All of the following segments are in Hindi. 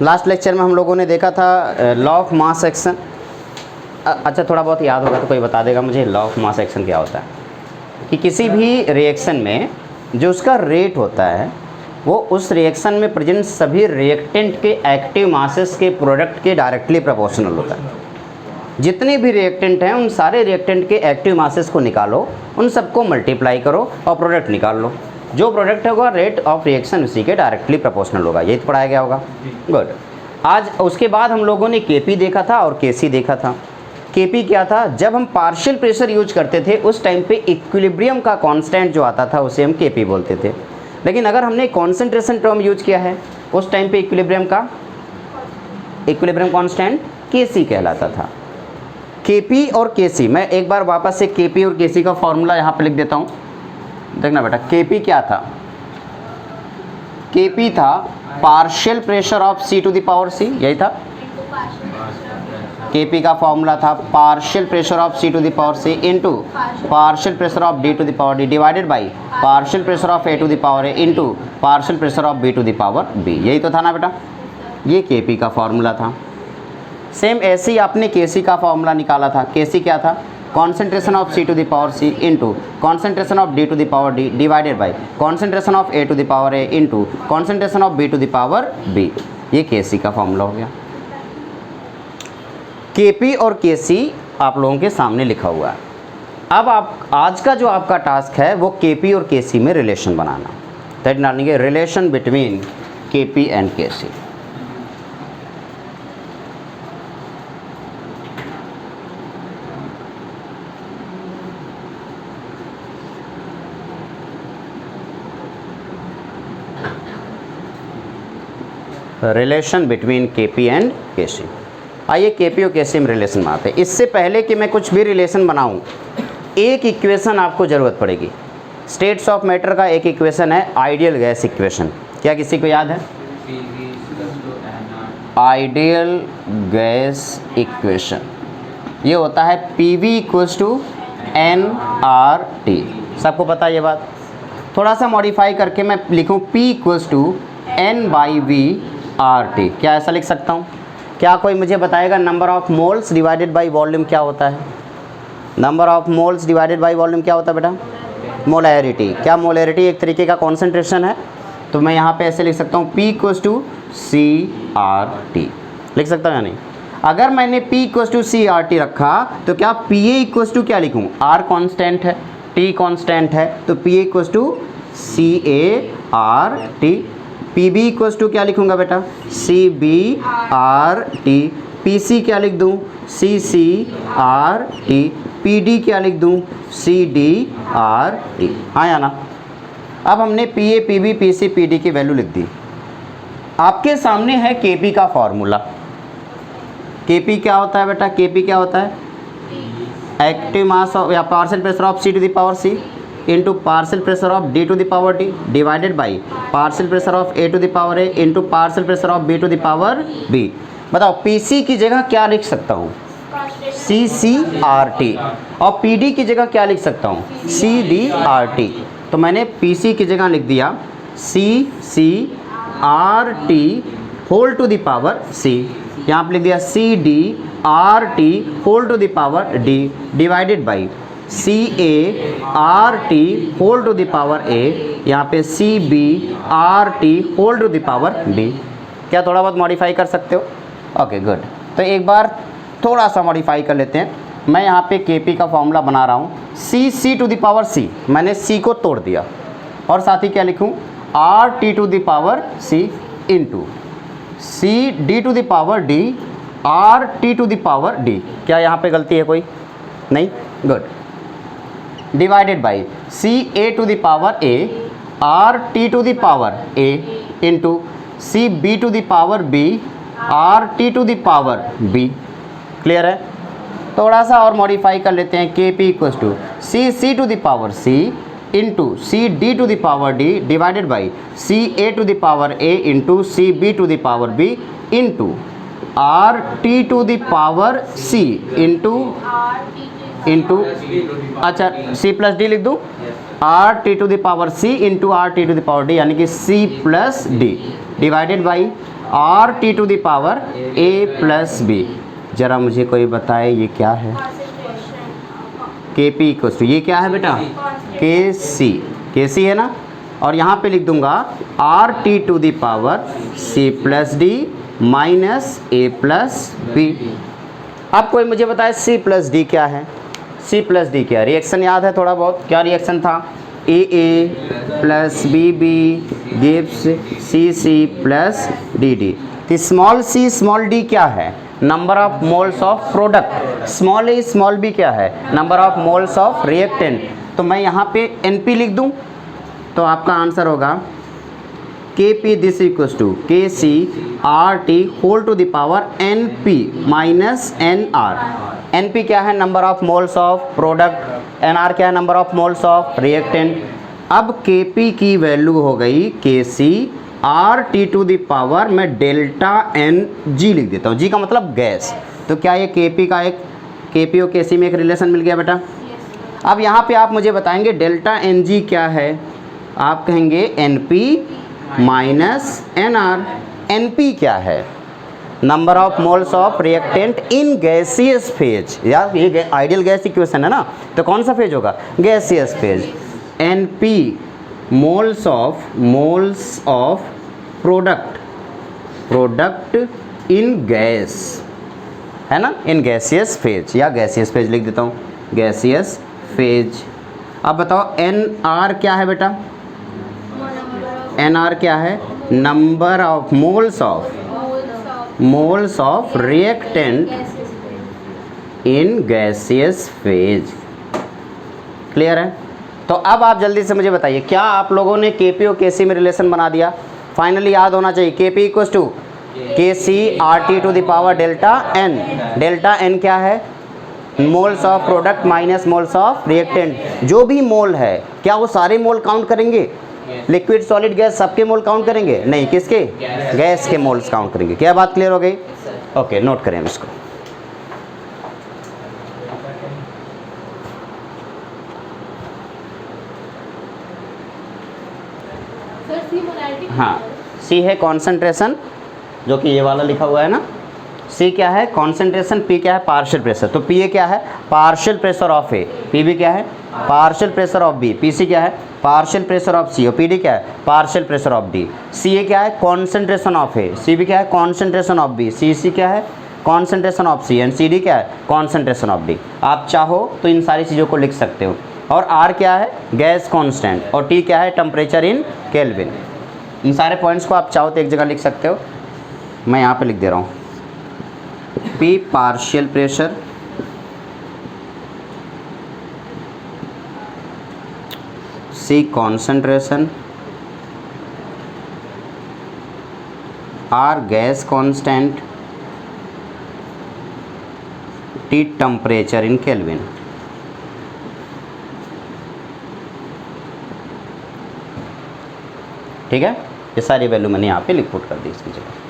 लास्ट लेक्चर में हम लोगों ने देखा था लॉ ऑफ मास एक्शन। अच्छा, थोड़ा बहुत याद होगा तो कोई बता देगा मुझे लॉ ऑफ मास एक्शन क्या होता है। कि किसी भी रिएक्शन में जो उसका रेट होता है वो उस रिएक्शन में प्रेजेंट सभी रिएक्टेंट के एक्टिव मासेस के प्रोडक्ट के डायरेक्टली प्रोपोर्शनल होता है। जितने भी रिएक्टेंट हैं उन सारे रिएक्टेंट के एक्टिव मासेस को निकालो, उन सबको मल्टीप्लाई करो और प्रोडक्ट निकाल लो। जो प्रोडक्ट होगा रेट ऑफ रिएक्शन उसी के डायरेक्टली प्रोपोर्शनल होगा। यही तो पढ़ाया गया होगा। गुड। आज उसके बाद हम लोगों ने केपी देखा था और केसी देखा था। केपी क्या था? जब हम पार्शियल प्रेशर यूज करते थे उस टाइम पे इक्विलिब्रियम का कांस्टेंट जो आता था उसे हम केपी बोलते थे। लेकिन अगर हमने कॉन्सेंट्रेशन टर्म यूज किया है उस टाइम पे इक्विलिब्रियम कांस्टेंट केसी कहलाता था। केपी और केसी, मैं एक बार वापस से केपी और केसी का फॉर्मूला यहाँ पे लिख देता हूँ। देखना बेटा, केपी क्या था? केपी था partial pressure of C to the power C, यही था। केपी का फॉर्मूला था partial pressure of C to the power C into partial pressure of D to the power D divided by partial pressure of A to the power A into partial pressure of B to the power B. यही तो था ना बेटा, ये केपी का फॉर्मूला था। सेम ऐसे ही आपने केसी का फॉर्मूला निकाला था। केसी क्या था? Concentration of C to the power C into concentration of D to the power D divided by concentration of A to the power A into concentration of B to the power B. ये केसी का फॉर्मूला हो गया। केपी और केसी आप लोगों के सामने लिखा हुआ है। अब आप आज का जो आपका टास्क है वो केपी और केसी में रिलेशन बनाना। That meaning relation between KP and KC. Relation between KP and KC. आइए केपी और केसी में रिलेशन बनाते हैं। इससे पहले कि मैं कुछ भी रिलेशन बनाऊं, एक इक्वेशन आपको ज़रूरत पड़ेगी। स्टेट्स ऑफ मैटर का एक इक्वेशन है आइडियल गैस इक्वेशन। क्या किसी को याद है? आइडियल गैस इक्वेशन ये होता है PV इक्वल्स टू nRT। सबको पता है ये बात? थोड़ा सा मॉडिफाई करके मैं लिखूं P इक्वल्स टू N/V/RT। क्या ऐसा लिख सकता हूँ? क्या कोई मुझे बताएगा number of moles divided by volume क्या होता है? Number of moles divided by volume क्या होता है बेटा? मोलैरिटी। क्या मोलैरिटी एक तरीके का कॉन्सेंट्रेशन है? तो मैं यहाँ पे ऐसे लिख सकता हूँ P इक्वल्स टू CRT। लिख सकता हूँ या नहीं? अगर मैंने P इक्वल्स टू CRT रखा तो क्या PA इक्वल्स टू क्या लिखूँ? R कॉन्स्टेंट है, T कॉन्स्टेंट है, तो PA equals to CART। PB equals to क्या लिखूंगा बेटा? CBRT। PC क्या लिख दूँ? CCRT। PD क्या लिख दूँ? CDRT। हाँ या ना? अब हमने PA, PB, PC, PD की वैल्यू लिख दी। आपके सामने है KP का फॉर्मूला। KP क्या होता है बेटा? KP क्या होता है? एक्टिव मास ऑफ या partial pressure of C to the power C into partial pressure of D to the power D divided by partial pressure of A to the power A into partial pressure of B to the power B। बताओ PC की जगह क्या लिख सकता हूँ? CCRT। और PD की जगह क्या लिख सकता हूँ? CDRT। तो मैंने PC की जगह लिख दिया CCRT whole to the power C। यहाँ पे लिख दिया CDRT whole to the power D divided by CART whole to the power A। यहाँ पे CBRT whole to the power B। क्या थोड़ा बहुत मॉडिफाई कर सकते हो? Okay good. तो एक बार थोड़ा सा मॉडिफाई कर लेते हैं। मैं यहाँ पे KP का फॉर्मूला बना रहा हूँ C to the power C। मैंने C को तोड़ दिया और साथ ही क्या लिखूँ? RT to the power C into CD to the power D RT to the power D। क्या यहाँ पे गलती है कोई? नहीं? गुड। Divided by CA to the power A RT to the power A into CB to the power B RT to the power B। Clear है? थोड़ा सा और मॉडिफाई कर लेते हैं। KP equals to CC to the power C into CD to the power D divided by CA to the power A into CB to the power B into RT to the power C into अच्छा C प्लस D लिख दूँ? RT to the power C into RT to the power D यानी कि C plus D divided by R T to the power A plus B. ज़रा मुझे कोई बताए ये क्या है? के पी इक्वल्स टू, ये क्या है बेटा? के सी है ना, और यहाँ पे लिख दूंगा R T to the power C plus D minus A plus B. अब कोई मुझे बताए सी प्लस डी क्या है? सी प्लस डी क्या? रिएक्शन याद है थोड़ा बहुत? क्या रिएक्शन था? A plus B gives C plus D. तो स्मॉल सी स्मॉल डी क्या है? Number of moles of product. Small A small B क्या है? Number of moles of reactant. तो मैं यहाँ पे NP लिख दूँ तो आपका आंसर होगा Kp this equals to Kc RT whole to the power NP minus NR। NP क्या है? Number of moles of product. NR क्या है? Number of moles of reactant. अब Kp की वैल्यू हो गई Kc RT to the power में डेल्टा NG लिख देता हूँ। G का मतलब गैस। तो क्या ये Kp का एक Kp और Kc में एक रिलेशन मिल गया बेटा? अब यहाँ पे आप मुझे बताएंगे डेल्टा NG क्या है? आप कहेंगे NP माइनस NR। NP क्या है? Number of moles of reactant in gaseous phase. यार ये आइडियल गैस इक्वेशन है ना, तो कौन सा फेज होगा? Gaseous phase. NP moles of product in gas है ना, इन गैसियस फेज, या गैसियस फेज लिख देता हूँ, गैसियस फेज। अब बताओ NR क्या है बेटा? NR क्या है? Number of moles of reactant in gaseous phase. Clear है? तो अब आप जल्दी से मुझे बताइए, क्या आप लोगों ने Kp और Kc में रिलेशन बना दिया? फाइनली याद होना चाहिए Kp equals to Kc RT to the power delta N। Delta N क्या है? Moles of product minus moles of reactant. जो भी मोल है क्या वो सारे मोल काउंट करेंगे? लिक्विड सॉलिड गैस सबके मोल काउंट करेंगे? नहीं, किसके? गैस के मोल्स काउंट करेंगे। क्या बात क्लियर हो गई? ओके, नोट करें हम इसको। हाँ, C है कॉन्सेंट्रेशन, जो कि ये वाला लिखा हुआ है ना। C क्या है? कॉन्सेंट्रेशन। P क्या है? Partial pressure. तो P क्या है? Partial pressure of A। PB क्या है? Partial pressure of B। PC क्या है? Partial pressure of C। और PD क्या है? Partial pressure of D। CA क्या है? Concentration of A। CB क्या है? Concentration of B। CC क्या है? Concentration of C। And CD क्या है? Concentration of D। आप चाहो तो इन सारी चीज़ों को लिख सकते हो। और R क्या है? Gas constant. और T क्या है? Temperature in kelvin. इन सारे पॉइंट्स को आप चाहो तो एक जगह लिख सकते हो। मैं यहाँ पे लिख दे रहा हूँ। P partial pressure, C concentration, R gas constant, T temperature in kelvin. ठीक है, ये सारी वैल्यू मैंने यहाँ पे लिख पुट कर दी इसकी जगह।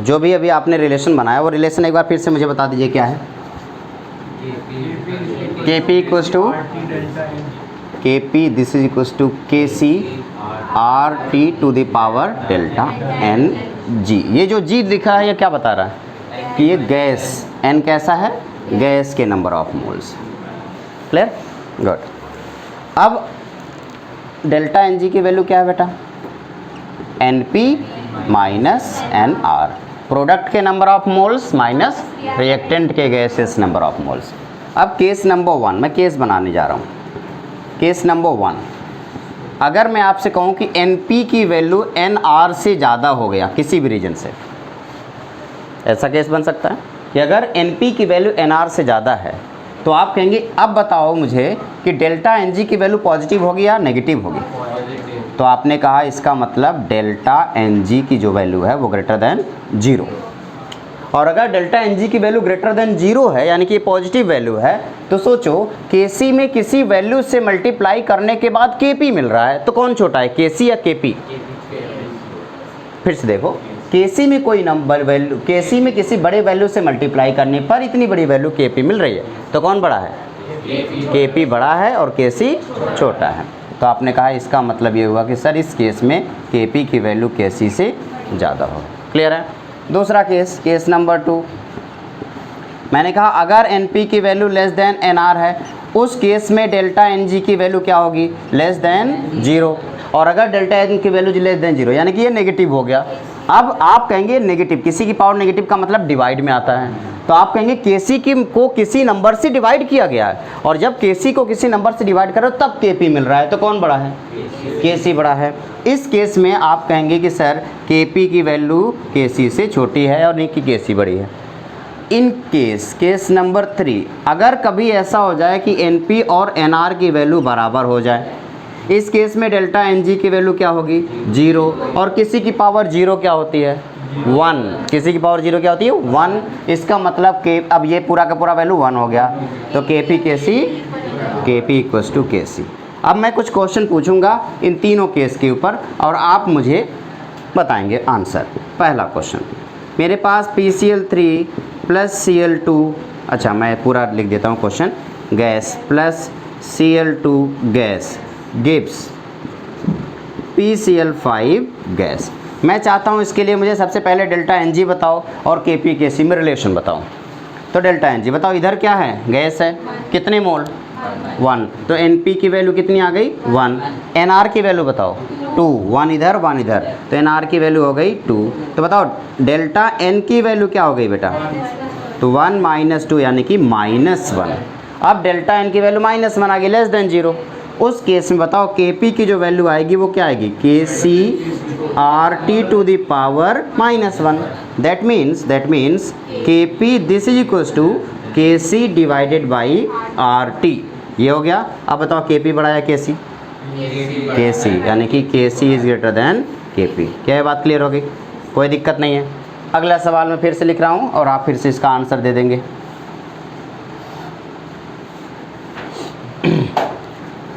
जो भी अभी आपने रिलेशन बनाया वो रिलेशन एक बार फिर से मुझे बता दीजिए क्या है? Kp equals to Kp this is equals to Kc RT to the power delta Ng। ये जो G लिखा है ये क्या बता रहा है? कि ये गैस, N कैसा है? गैस के number of moles. Clear? Good. अब डेल्टा Ng की वैल्यू क्या है बेटा? NP minus NR। प्रोडक्ट के number of moles minus reactant के गैसेस नंबर ऑफ मोल्स। अब केस नंबर 1 मैं केस बनाने जा रहा हूँ। केस नंबर 1, अगर मैं आपसे कहूँ कि NP की वैल्यू NR से ज़्यादा हो गया किसी भी रीजन से, ऐसा केस बन सकता है कि अगर NP की वैल्यू NR से ज़्यादा है तो आप कहेंगे अब बताओ मुझे कि डेल्टा Ng की वैल्यू पॉजिटिव होगी या नेगेटिव होगी? तो आपने कहा इसका मतलब डेल्टा Ng की जो वैल्यू है वो ग्रेटर देन 0। और अगर डेल्टा Ng की वैल्यू ग्रेटर देन 0 है यानी कि पॉजिटिव वैल्यू है, तो सोचो Kc में किसी वैल्यू से मल्टीप्लाई करने के बाद Kp मिल रहा है, तो कौन छोटा है, Kc या Kp? फिर से देखो, केसी में कोई नंबर वैल्यू, केसी में किसी बड़े वैल्यू से मल्टीप्लाई करने पर इतनी बड़ी वैल्यू केपी मिल रही है, तो कौन बड़ा है? केपी बड़ा है और केसी छोटा है। तो आपने कहा इसका मतलब ये हुआ कि सर इस केस में केपी की वैल्यू केसी से ज़्यादा हो। क्लियर है? दूसरा केस, केस नंबर 2, मैंने कहा अगर एनपी की वैल्यू लेस देन एनआर है, उस केस में डेल्टा एनजी की वैल्यू क्या होगी? Less than 0। और अगर डेल्टा एन की वैल्यू लेस देन 0 यानी कि ये नेगेटिव हो गया। अब आप कहेंगे नेगेटिव, किसी की पावर नेगेटिव का मतलब डिवाइड में आता है, तो आप कहेंगे केसी को किसी नंबर से डिवाइड किया गया है, और जब केसी को किसी नंबर से डिवाइड करो तब केपी मिल रहा है, तो कौन बड़ा है? केसी बड़ा है। इस केस में आप कहेंगे कि सर केपी की वैल्यू केसी से छोटी है और नहीं कि केसी बड़ी है। इन केस नंबर 3, अगर कभी ऐसा हो जाए कि एनपी और एनआर की वैल्यू बराबर हो जाए, इस केस में डेल्टा एनजी की वैल्यू क्या होगी? 0, और किसी की पावर 0 क्या होती है? 1। किसी की पावर 0 क्या होती है? 1। इसका मतलब के अब ये पूरा का पूरा वैल्यू 1 हो गया, तो KP KC, KP equals to KC. अब मैं कुछ क्वेश्चन पूछूंगा इन तीनों केस के ऊपर और आप मुझे बताएंगे आंसर। पहला क्वेश्चन, मेरे पास PCl3 प्लस Cl2, अच्छा मैं पूरा लिख देता हूँ question, gas plus Cl2 gas gives PCl5 gas. मैं चाहता हूँ इसके लिए मुझे सबसे पहले डेल्टा एनजी बताओ और केपी केसी में रिलेशन बताओ। तो डेल्टा एनजी बताओ, इधर क्या है? गैस है, कितने मोल? 1। तो एनपी की वैल्यू कितनी आ गई? 1। एनआर की वैल्यू बताओ? 2। 1 इधर 1 इधर, तो एनआर की वैल्यू हो गई 2। तो बताओ डेल्टा एन की वैल्यू क्या हो गई बेटा? तो 1 - 2 यानी कि -1। अब डेल्टा एन की वैल्यू -1 आ गई, लेस देन 0। उस केस में बताओ केपी की जो वैल्यू आएगी वो क्या आएगी? KCRT to the power -1। That means KP this is equals to KC divided by RT। ये हो गया। अब बताओ केपी बड़ा है केसी? केसी, यानी कि केसी इज ग्रेटर देन केपी। क्या ये बात क्लियर होगी? कोई दिक्कत नहीं है। अगला सवाल मैं फिर से लिख रहा हूँ और आप फिर से इसका आंसर दे देंगे।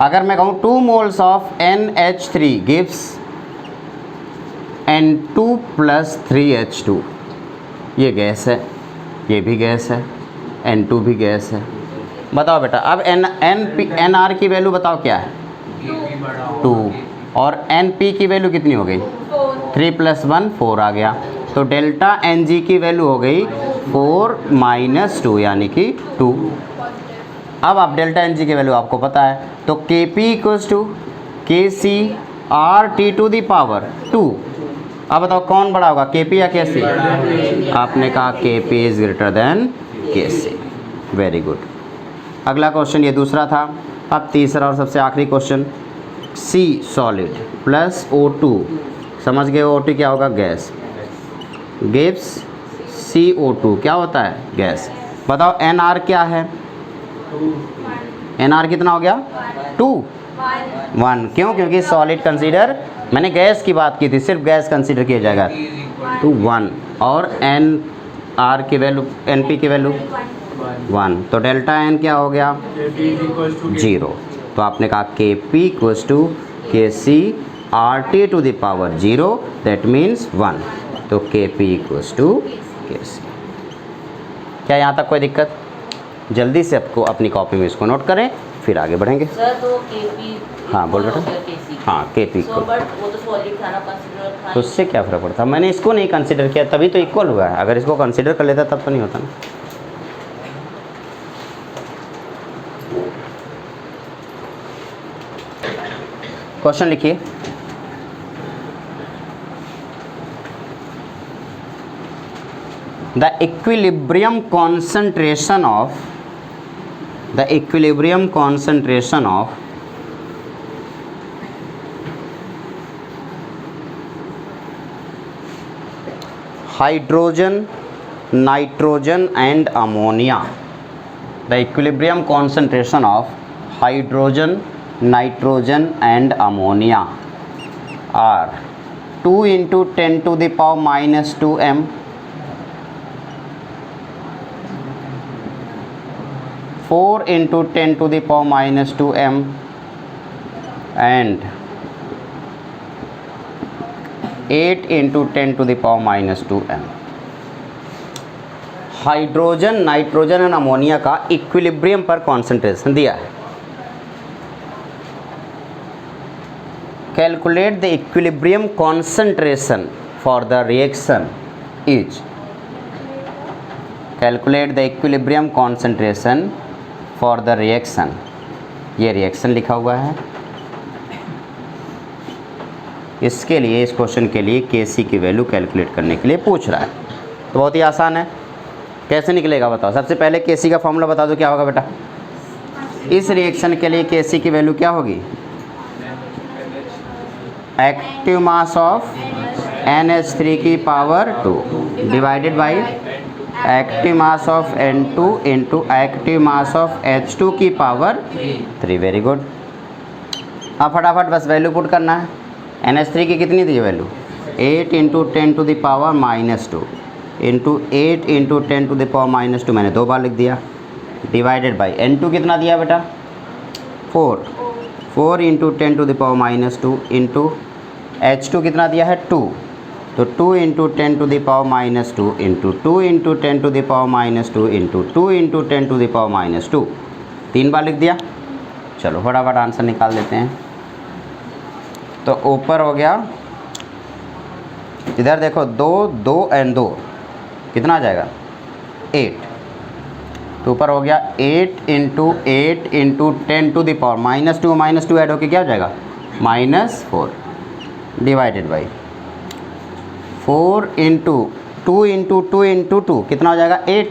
अगर मैं कहूँ 2 moles of NH3 gives N2 + 3H2, ये गैस है, ये भी गैस है, N2 भी गैस है। बताओ बेटा, अब NR की वैल्यू बताओ क्या है? 2। और NP की वैल्यू कितनी हो गई? 3 + 1 4 आ गया। तो डेल्टा NG की वैल्यू हो गई 4 - 2 यानी कि 2। अब आप डेल्टा एन जी की वैल्यू आपको पता है, तो KP equals to KCRT to the power 2। अब बताओ कौन बड़ा होगा, KP या KC? आपने कहा KP is greater than KC। Very good. अगला क्वेश्चन ये दूसरा था। अब तीसरा और सबसे आखिरी question, C solid plus O2, समझ गए O2 क्या होगा? गैस, गिव्स CO2 क्या होता है? गैस। बताओ NR क्या है? NR कितना हो गया? 2 1। क्यों? क्योंकि सॉलिड कंसीडर, मैंने गैस की बात की थी, सिर्फ गैस कंसीडर किया जाएगा। तो 1। और NR की वैल्यू, NP की वैल्यू 1, तो डेल्टा N क्या हो गया? 0। तो आपने कहा KP equals to KCRT to the power 0, that means 1। तो KP इक्वल्स टू KC। क्या यहाँ तक कोई दिक्कत? जल्दी से आपको अपनी कॉपी में इसको नोट करें, फिर आगे बढ़ेंगे। सर तो केपी, हाँ बोल बेटा। हाँ केपी इक्वल, वो तो सॉलिड था ना, कंसीडर था। तो उससे क्या फ़र्क पड़ता? मैंने इसको नहीं कंसिडर किया तभी तो इक्वल हुआ है। अगर इसको कंसिडर कर लेता तब तो नहीं होता ना। क्वेश्चन लिखिए। The equilibrium concentration of hydrogen, nitrogen and ammonia. The equilibrium concentration of hydrogen, nitrogen and ammonia are 2 × 10⁻² m, 4 × 10⁻² m and 8 into 10⁻²m। Hydrogen, nitrogen and ammonia का इक्विलिब्रियम पर कॉन्सेंट्रेशन दिया है। Calculate the equilibrium concentration for the reaction is, calculate the equilibrium concentration for the reaction, ये रिएक्शन लिखा हुआ है। इसके लिए, इस क्वेश्चन के लिए Kc की वैल्यू कैलकुलेट करने के लिए पूछ रहा है, तो बहुत ही आसान है। कैसे निकलेगा बताओ? सबसे पहले Kc का फॉर्मूला बता दो, क्या होगा बेटा? इस रिएक्शन के लिए Kc की वैल्यू क्या होगी? एक्टिव मास ऑफ NH3 की power 2 divided by active mass of N2 into active mass of H2 की पावर 3। Very good. अब फटाफट बस वैल्यू पुट करना है। NH3 की कितनी थी वैल्यू? 8 इंटू 10⁻² इंटू 8 इंटू 10⁻², मैंने 2 बार लिख दिया, डिवाइडेड बाई N2 कितना दिया बेटा? 4 इंटू 10⁻² इंटू H2 कितना दिया है? 2, तो 2 into 10⁻² into 2 into 10⁻² into 2 into 10⁻², 3 बार लिख दिया। चलो फटाफट आंसर निकाल देते हैं। तो ऊपर हो गया, इधर देखो 2 2 एंड 2 कितना आ जाएगा? 8। तो ऊपर हो गया 8 इंटू 8 इंटू 10⁻² -2 ऐड होके क्या हो जाएगा? -4 divided by 4 into 2 into 2 into 2 कितना हो जाएगा? 8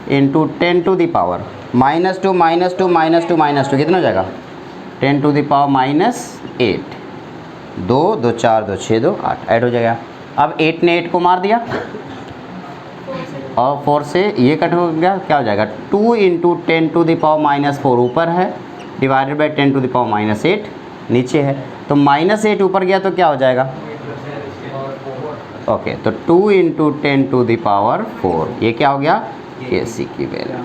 इंटू 10⁻² -2 कितना हो जाएगा? 10⁻⁻8। 2 2 4 2 6 2 8 ऐड हो जाएगा। अब 8 ने 8 को मार दिया और 4 से ये कट हो गया, क्या हो जाएगा? 2 इंटू 10⁻⁻4 ऊपर है डिवाइडेड बाई 10⁻⁻8 नीचे है, तो -8 ऊपर गया तो क्या हो जाएगा? ओके, तो 2 इंटू 10⁻4, ये क्या हो गया? Kc की value.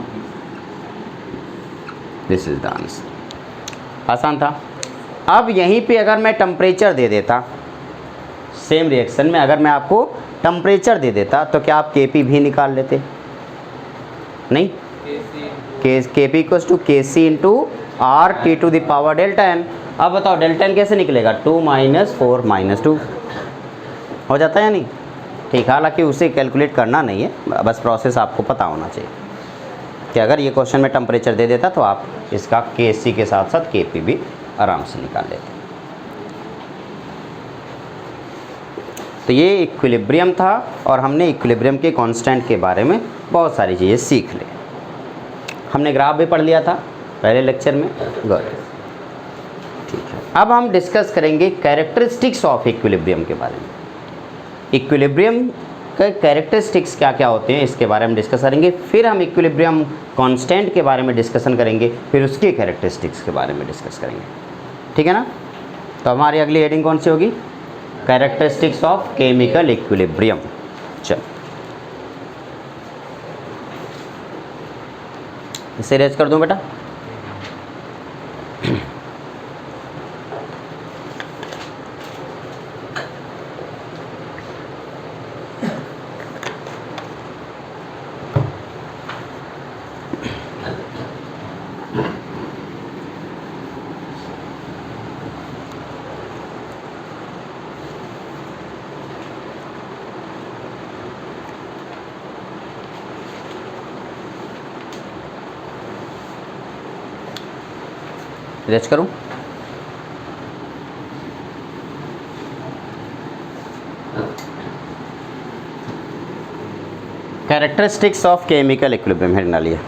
This is the answer. आसान था। अब यहीं पे अगर मैं टेम्परेचर दे देता, सेम रिएक्शन में अगर मैं आपको टेम्परेचर दे देता, तो क्या आप Kp भी निकाल लेते? नहीं, Kp equals to Kc into RT⁻⁴n। अब बताओ डेल्टा n कैसे निकलेगा? 2 - 4 - 2 हो जाता है या नहीं? ठीक, हालांकि उसे कैलकुलेट करना नहीं है, बस प्रोसेस आपको पता होना चाहिए कि अगर ये क्वेश्चन में टेम्परेचर दे देता तो आप इसका Kc के साथ साथ Kp भी आराम से निकाल लेते। तो ये इक्विलिब्रियम था और हमने इक्विलिब्रियम के कांस्टेंट के बारे में बहुत सारी चीज़ें सीख ली। हमने ग्राफ भी पढ़ लिया था पहले लेक्चर में। गुड, ठीक है। अब हम डिस्कस करेंगे कैरेक्टरिस्टिक्स ऑफ इक्विलिब्रियम के बारे में। इक्विलिब्रियम के कैरेक्टरिस्टिक्स क्या क्या होते हैं इसके बारे में डिस्कस करेंगे। फिर हम इक्विलिब्रियम कांस्टेंट के बारे में डिस्कशन करेंगे, फिर उसके कैरेक्टरिस्टिक्स के बारे में डिस्कस करेंगे। ठीक है ना? तो हमारी अगली हेडिंग कौन सी होगी? Characteristics of chemical equilibrium. चलो इसे रेज कर दूं बेटा। रेज करूं? Characteristics of chemical equilibrium heading डालिए।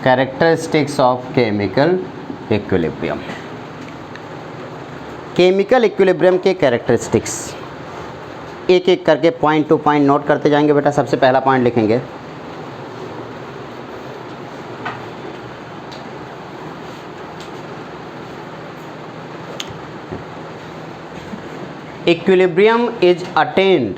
Characteristics of chemical equilibrium. Chemical equilibrium के कैरेक्टरिस्टिक्स एक एक करके पॉइंट टू पॉइंट नोट करते जाएंगे बेटा। सबसे पहला पॉइंट लिखेंगे equilibrium is attained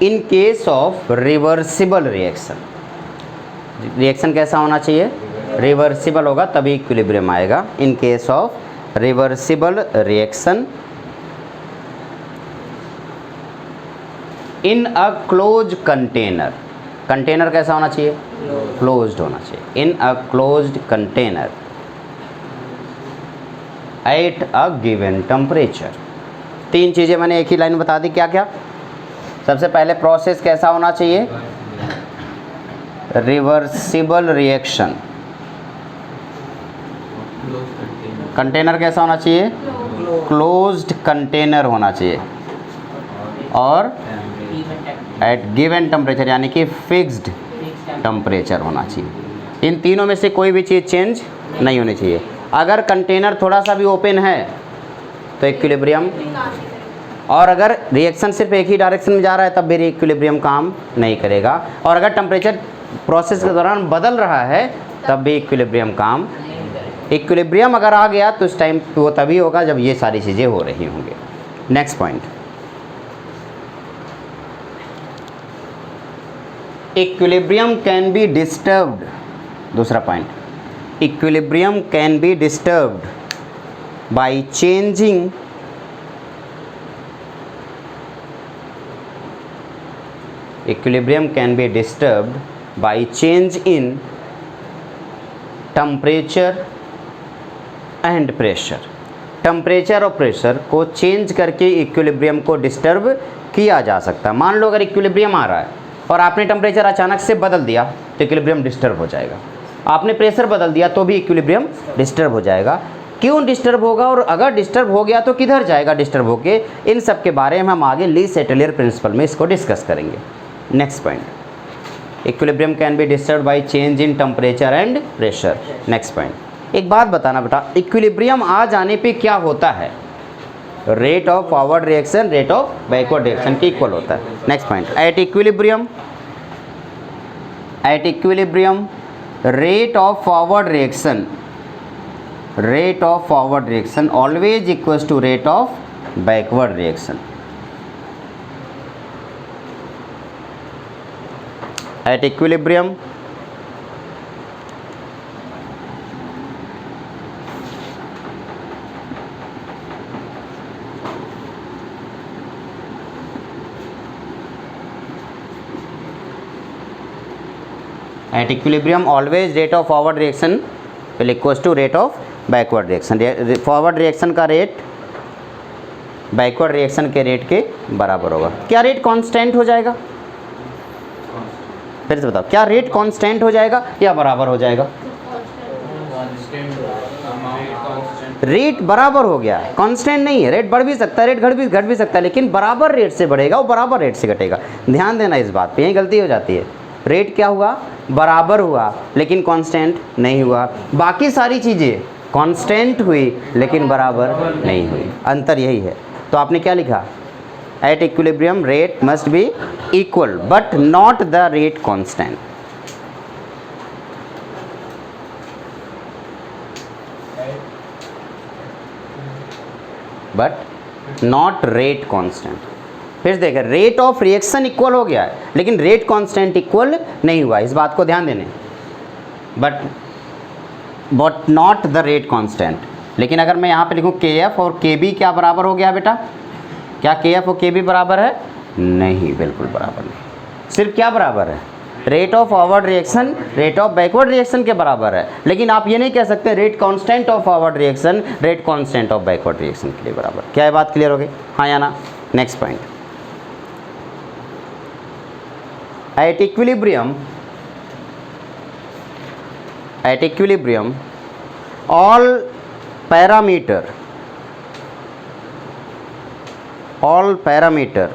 in case of reversible reaction. Reaction कैसा होना चाहिए? रिवर्सिबल होगा तभी इक्विलिब्रियम आएगा. In case of reversible reaction in a close container. Container कैसा होना चाहिए? क्लोज्ड होना चाहिए. In a closed container at a given temperature. 3 चीज़ें मैंने एक ही लाइन बता दी. क्या क्या? सबसे पहले प्रोसेस कैसा होना चाहिए? Reversible reaction. कंटेनर कैसा होना चाहिए? क्लोज्ड कंटेनर होना चाहिए और एट गिवन टेम्परेचर यानी कि फिक्स्ड टेम्परेचर होना चाहिए. इन तीनों में से कोई भी चीज़ चेंज नहीं होनी चाहिए. अगर कंटेनर थोड़ा सा भी ओपन है तो इक्विलिब्रियम, और अगर रिएक्शन सिर्फ एक ही डायरेक्शन में जा रहा है तब भी इक्विलिब्रियम काम नहीं करेगा. और अगर टेम्परेचर प्रोसेस के दौरान बदल रहा है तब भी इक्विलिब्रियम काम. इक्विलिब्रियम अगर आ गया तो उस टाइम वो तभी होगा जब ये सारी चीज़ें हो रही होंगी. Next point, equilibrium can be disturbed. दूसरा point, equilibrium can be disturbed by changing equilibrium can be disturbed by change in temperature and pressure. Temperature और प्रेशर को चेंज करके इक्विलिब्रियम को डिस्टर्ब किया जा सकता है. मान लो अगर इक्विलिब्रियम आ रहा है और आपने टेम्परेचर अचानक से बदल दिया तो इक्विलिब्रियम डिस्टर्ब हो जाएगा. आपने प्रेशर बदल दिया तो भी इक्विलिब्रियम डिस्टर्ब हो जाएगा. क्यों डिस्टर्ब होगा और अगर डिस्टर्ब हो गया तो किधर जाएगा डिस्टर्ब होके? इन सब के बारे में हम आगे ली सेटेलियर प्रिंसिपल में इसको डिस्कस करेंगे. Next point, equilibrium can be disturb by change in temperature and pressure. Next point, एक बात बताना बेटा, इक्विलिब्रियम आ जाने पे क्या होता है? Rate of forward reaction rate of backward reaction के इक्वल होता है. Next point, at equilibrium rate of forward reaction always equals to rate of backward reaction. At equilibrium always rate of forward reaction will equals to rate of backward reaction. Forward reaction का रेट बैकवर्ड रिएक्शन के रेट के बराबर होगा. क्या रेट कांस्टेंट हो जाएगा? फिर से बताओ, क्या रेट कांस्टेंट हो जाएगा या बराबर हो जाएगा? रेट बराबर हो गया, कांस्टेंट नहीं है. रेट बढ़ भी सकता है, रेट घट भी सकता है, लेकिन बराबर रेट से बढ़ेगा, वो बराबर रेट से घटेगा. ध्यान देना इस बात पे, यही गलती हो जाती है. रेट क्या हुआ? बराबर हुआ लेकिन कांस्टेंट नहीं हुआ. बाकी सारी चीज़ें कांस्टेंट हुई लेकिन बराबर नहीं हुई. अंतर यही है. तो आपने क्या लिखा? At equilibrium rate must be equal but not the rate constant. But not rate constant. फिर देखें, रेट ऑफ रिएक्शन इक्वल हो गया है लेकिन रेट कांस्टेंट इक्वल नहीं हुआ. इस बात को ध्यान देने. But not the rate constant. लेकिन अगर मैं यहाँ पे लिखूँ KF और KB क्या बराबर हो गया बेटा? क्या KF और KB बराबर है? नहीं, बिल्कुल बराबर नहीं. सिर्फ क्या बराबर है? Rate of forward reaction rate of backward reaction के बराबर है. लेकिन आप ये नहीं कह सकते rate constant of forward reaction rate constant of backward reaction के लिए बराबर. क्या ये बात क्लियर हो गई? हाँ या ना? Next point, at equilibrium all parameter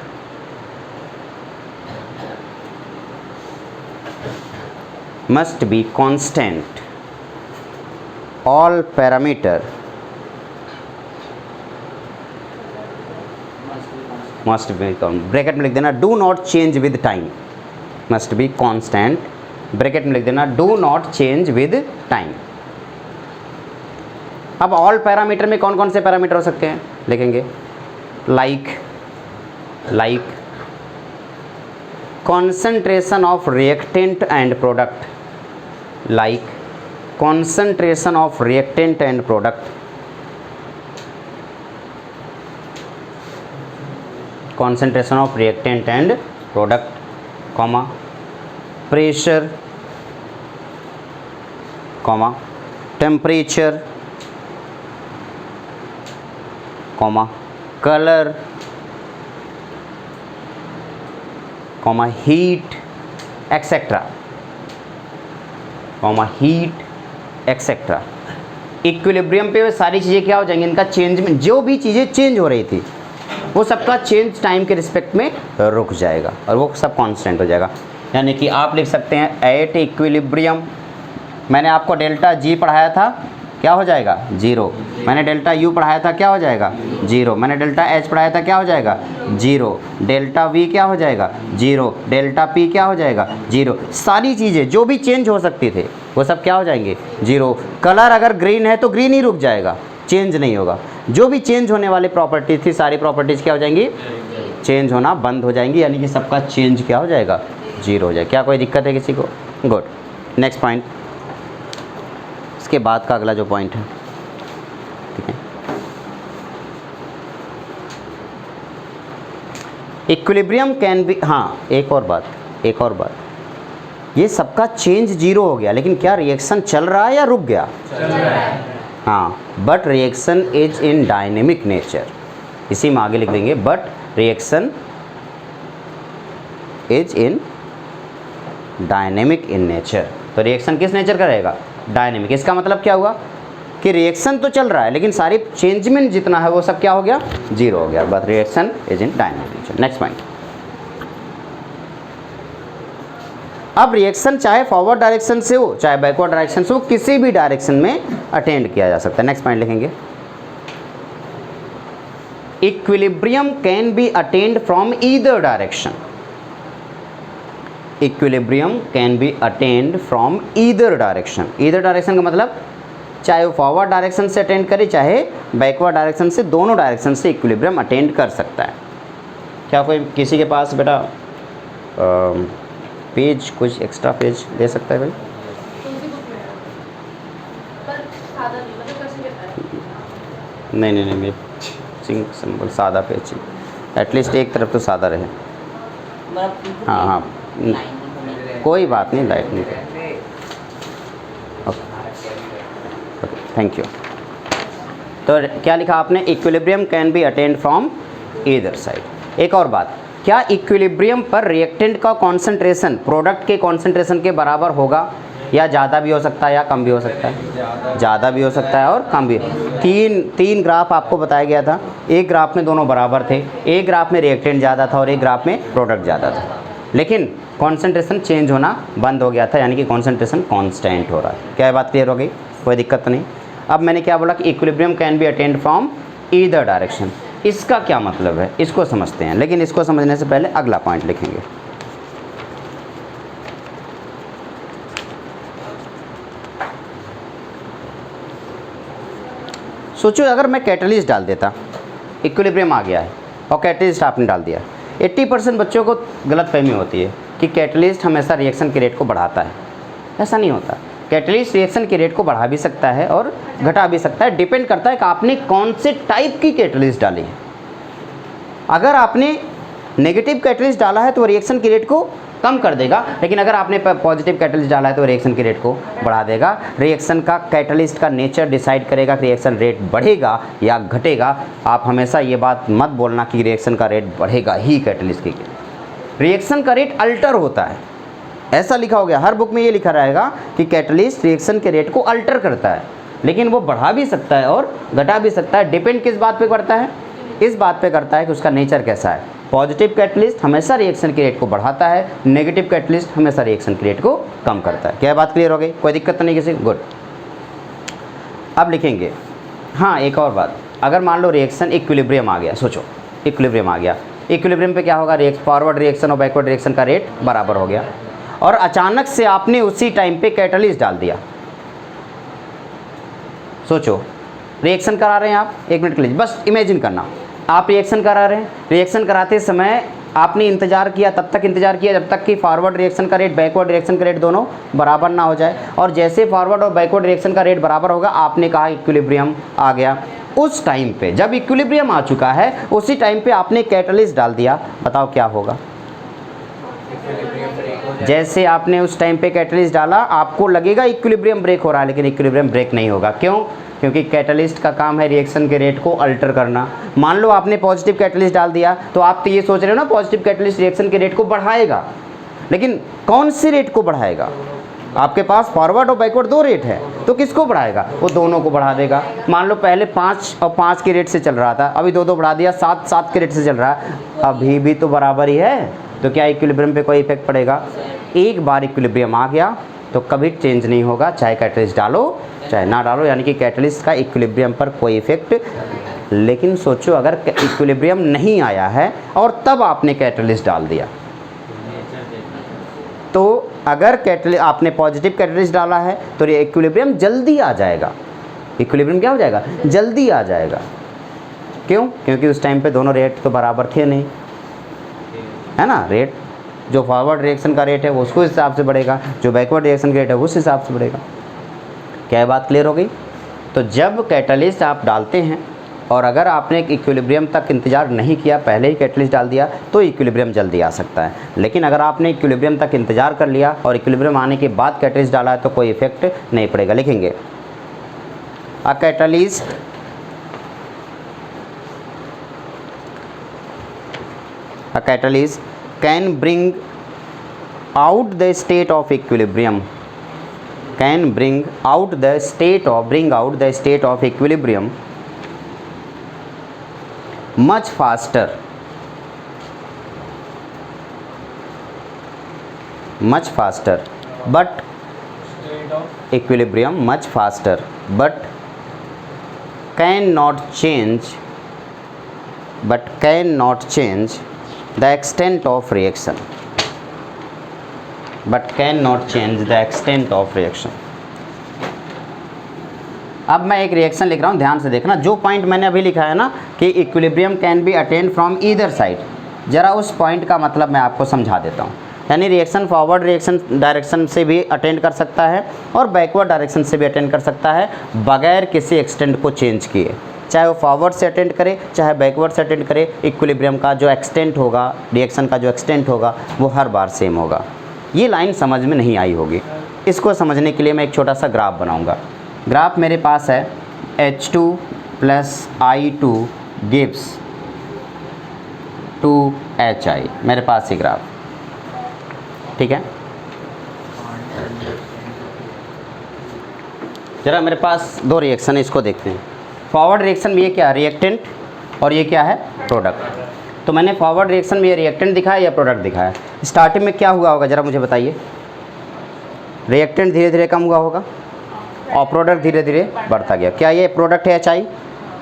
must be constant. All parameter must be bracket में लिख देना, do not change with time, must be constant bracket में लिख देना do not change with time. अब ऑल पैरामीटर में कौन कौन से पैरामीटर हो सकते हैं लिखेंगे, like concentration of reactant and product, like concentration of reactant and product, concentration of reactant and product, comma pressure, comma temperature, comma color, comma heat etc, comma heat etc। Equilibrium पे सारी चीज़ें क्या हो जाएंगी, इनका चेंज में जो भी चीज़ें चेंज हो रही थी वो सबका चेंज टाइम के रिस्पेक्ट में रुक जाएगा और वो सब कांस्टेंट हो जाएगा। यानी कि आप लिख सकते हैं एट इक्विलिब्रियम, मैंने आपको डेल्टा जी पढ़ाया था, क्या हो जाएगा 0। मैंने डेल्टा यू पढ़ाया था, क्या हो जाएगा 0। मैंने डेल्टा एच पढ़ाया था, क्या हो जाएगा 0। डेल्टा वी क्या हो जाएगा 0। डेल्टा पी क्या हो जाएगा 0। सारी चीज़ें जो भी चेंज हो सकती थे वो सब क्या हो जाएंगे 0। कलर अगर ग्रीन है तो ग्रीन ही रुक जाएगा, चेंज नहीं होगा। जो भी चेंज होने वाली प्रॉपर्टीज थी सारी प्रॉपर्टीज़ क्या हो जाएंगी, चेंज होना बंद हो जाएंगी, यानी कि सबका चेंज क्या हो जाएगा 0 हो जाएगा। क्या कोई दिक्कत है किसी को? गुड। नेक्स्ट पॉइंट, इसके बाद का अगला जो पॉइंट है, ठीक है, इक्विलिब्रियम कैन बी, हाँ एक और बात, ये सबका चेंज 0 हो गया, लेकिन क्या रिएक्शन चल रहा है या रुक गया? चल रहा है। हाँ, but reaction is in dynamic nature, इसी में आगे लिख देंगे but reaction is in dynamic in nature. तो रिएक्शन किस नेचर का रहेगा? डायनेमिक। इसका मतलब क्या हुआ कि रिएक्शन तो चल रहा है लेकिन सारी चेंजमेंट जितना है वो सब क्या हो गया 0 हो गया, but reaction is in dynamic nature. Next point, अब रिएक्शन चाहे फॉरवर्ड डायरेक्शन से हो चाहे बैकवर्ड डायरेक्शन से हो, किसी भी डायरेक्शन में अटेंड किया जा सकता है। नेक्स्ट पॉइंट लिखेंगे, equilibrium can B attend from either direction. Equilibrium can B attend from either direction. Either direction का मतलब चाहे वो फॉरवर्ड डायरेक्शन से अटेंड करे चाहे बैकवर्ड डायरेक्शन से, दोनों डायरेक्शन से इक्विलिब्रियम अटेंड कर सकता है। क्या कोई किसी के पास बेटा पेज, कुछ एक्स्ट्रा पेज दे सकता है भाई? नहीं, मैं सिंपल सादा पेज चाहिए, एटलीस्ट एक तरफ तो सादा रहे। हाँ, कोई बात नहीं, लाइट नहीं। Okay, thank you. तो क्या लिखा आपने? Equilibrium can B attend from either side. एक और बात, क्या इक्विलिब्रियम पर रिएक्टेंट का कॉन्सेंट्रेशन प्रोडक्ट के कॉन्सेंट्रेशन के बराबर होगा, या ज़्यादा भी हो सकता है या कम भी हो सकता है? ज़्यादा भी हो सकता है और कम भी। तीन ग्राफ आपको बताया गया था, एक ग्राफ में दोनों बराबर थे, एक ग्राफ में रिएक्टेंट ज़्यादा था और एक ग्राफ में प्रोडक्ट ज़्यादा था, लेकिन कॉन्सेंट्रेशन चेंज होना बंद हो गया था, यानी कि कॉन्सेंट्रेशन कांस्टेंट हो रहा है। क्या बात क्लियर हो गई? कोई दिक्कत तो नहीं। अब मैंने क्या बोला कि equilibrium can B attend from either direction. इसका क्या मतलब है इसको समझते हैं, लेकिन इसको समझने से पहले अगला पॉइंट लिखेंगे। सोचो अगर मैं कैटलिस्ट डाल देता, इक्विलिब्रियम आ गया है और कैटलिस्ट आपने डाल दिया। 80% बच्चों को गलतफहमी होती है कि कैटलिस्ट हमेशा रिएक्शन के रेट को बढ़ाता है। ऐसा नहीं होता। कैटलिस्ट रिएक्शन के रेट को बढ़ा भी सकता है और घटा भी सकता है, डिपेंड करता है कि आपने कौन से टाइप की कैटलिस्ट डाली है। अगर आपने नेगेटिव कैटलिस्ट डाला है तो रिएक्शन के रेट को कम कर देगा, लेकिन अगर आपने पॉजिटिव कैटलिस्ट डाला है तो रिएक्शन के रेट को बढ़ा देगा। रिएक्शन का कैटलिस्ट का नेचर डिसाइड करेगा कि रिएक्शन रेट बढ़ेगा या घटेगा। आप हमेशा ये बात मत बोलना कि रिएक्शन का रेट बढ़ेगा ही कैटलिस्ट की। रिएक्शन का रेट अल्टर होता है, ऐसा लिखा हो गया, हर बुक में ये लिखा रहेगा कि कैटलिस्ट रिएक्शन के रेट को अल्टर करता है, लेकिन वो बढ़ा भी सकता है और घटा भी सकता है। डिपेंड किस बात पे करता है? इस बात पे करता है कि उसका नेचर कैसा है। पॉजिटिव कैटलिस्ट हमेशा रिएक्शन के रेट को बढ़ाता है, नेगेटिव कैटलिस्ट हमेशा रिएक्शन के रेट को कम करता है। क्या बात क्लियर हो गई? कोई दिक्कत तो नहीं किसी? गुड। अब लिखेंगे, हाँ एक और बात, अगर मान लो रिएक्शन इक्विलिब्रियम आ गया, सोचो इक्विलिब्रियम आ गया, इक्विलिब्रियम पे क्या होगा? फॉरवर्ड रिएक्शन और बैकवर्ड रिएक्शन का रेट बराबर हो गया, और अचानक से आपने उसी टाइम पे कैटलिस्ट डाल दिया। सोचो, रिएक्शन करा रहे हैं आप, 1 मिनट के लिए बस इमेजिन करना, आप रिएक्शन करा रहे हैं, रिएक्शन कराते समय आपने इंतज़ार किया, तब तक इंतज़ार किया जब तक कि फॉरवर्ड रिएक्शन का रेट, बैकवर्ड रिएक्शन का रेट दोनों बराबर ना हो जाए, और जैसे फॉरवर्ड और बैकवर्ड रिएक्शन का रेट बराबर होगा आपने कहा इक्विलिब्रियम आ गया। उस टाइम पे जब इक्विलिब्रियम आ चुका है उसी टाइम पे आपने कैटलिस्ट डाल दिया, बताओ क्या होगा? जैसे आपने उस टाइम पे कैटलिस्ट डाला आपको लगेगा इक्विलिब्रियम ब्रेक हो रहा है, लेकिन इक्विलिब्रियम ब्रेक नहीं होगा। क्यों? क्योंकि कैटलिस्ट का काम है रिएक्शन के रेट को अल्टर करना। मान लो आपने पॉजिटिव कैटलिस्ट डाल दिया तो आप तो ये सोच रहे हो ना पॉजिटिव कैटलिस्ट रिएक्शन के रेट को बढ़ाएगा, लेकिन कौन से रेट को बढ़ाएगा? आपके पास फॉरवर्ड और बैकवर्ड 2 रेट है, तो किसको बढ़ाएगा? वो दोनों को बढ़ा देगा। मान लो पहले 5 और 5 के रेट से चल रहा था, अभी 2 बढ़ा दिया, 7 के रेट से चल रहा है, अभी भी तो बराबर ही है, तो क्या इक्विलिब्रियम पे कोई इफेक्ट पड़ेगा? एक बार इक्विलिब्रियम आ गया तो कभी चेंज नहीं होगा, चाहे कैटलिस्ट डालो चाहे ना डालो, यानी कि कैटलिस्ट का इक्विलिब्रियम पर कोई इफेक्ट। लेकिन सोचो अगर इक्विलिब्रियम नहीं आया है और तब आपने कैटलिस्ट डाल दिया, तो अगर आपने पॉजिटिव कैटलिस्ट डाला है तो ये इक्विलिब्रियम जल्दी आ जाएगा। इक्विलिब्रियम क्या हो जाएगा? जल्दी आ जाएगा। क्यों? क्योंकि उस टाइम पे दोनों रेट तो बराबर थे नहीं, है ना। रेट जो फॉरवर्ड रिएक्शन का रेट है वो उसको हिसाब से बढ़ेगा, जो बैकवर्ड रिएक्शन का रेट है उस हिसाब से बढ़ेगा। क्या बात क्लियर हो गई? तो जब कैटलिस्ट आप डालते हैं और अगर आपने इक्विलिब्रियम तक इंतज़ार नहीं किया, पहले ही कैटलिस्ट डाल दिया, तो इक्विलिब्रियम जल्दी आ सकता है। लेकिन अगर आपने इक्विलिब्रियम तक इंतज़ार कर लिया और इक्विलिब्रियम आने के बाद कैटलिस्ट डाला है तो कोई इफेक्ट नहीं पड़ेगा। लिखेंगे a catalyst can bring out the state of equilibrium much faster but equilibrium much faster but cannot change the extent of reaction, अब मैं एक रिएक्शन लिख रहा हूँ, ध्यान से देखना। जो पॉइंट मैंने अभी लिखा है ना कि equilibrium can B attend from either side, ज़रा उस पॉइंट का मतलब मैं आपको समझा देता हूँ। यानी रिएक्शन फॉरवर्ड रिएक्शन डायरेक्शन से भी अटेंड कर सकता है और बैकवर्ड डायरेक्शन से भी अटेंड कर सकता है बगैर किसी एक्सटेंट को चेंज किए। चाहे वो फॉरवर्ड से अटेंड करे चाहे बैकवर्ड से अटेंड करे, इक्विलिब्रियम का जो एक्सटेंट होगा, रिएक्शन का जो एक्सटेंट होगा वो हर बार सेम होगा। ये लाइन समझ में नहीं आई होगी, इसको समझने के लिए मैं एक छोटा सा ग्राफ बनाऊंगा। ग्राफ मेरे पास है H2 + I2 gives 2HI, मेरे पास ये ग्राफ, ठीक है। जरा मेरे पास 2 रिएक्शन है, इसको देखते हैं। फॉरवर्ड रिएक्शन में ये क्या है? रिएक्टेंट, और ये क्या है? प्रोडक्ट। तो मैंने फॉरवर्ड रिएक्शन में ये रिएक्टेंट दिखाया या प्रोडक्ट दिखाया? स्टार्टिंग में क्या हुआ होगा जरा मुझे बताइए? रिएक्टेंट धीरे धीरे कम हुआ होगा और प्रोडक्ट धीरे धीरे बढ़ता गया। क्या ये प्रोडक्ट है HI?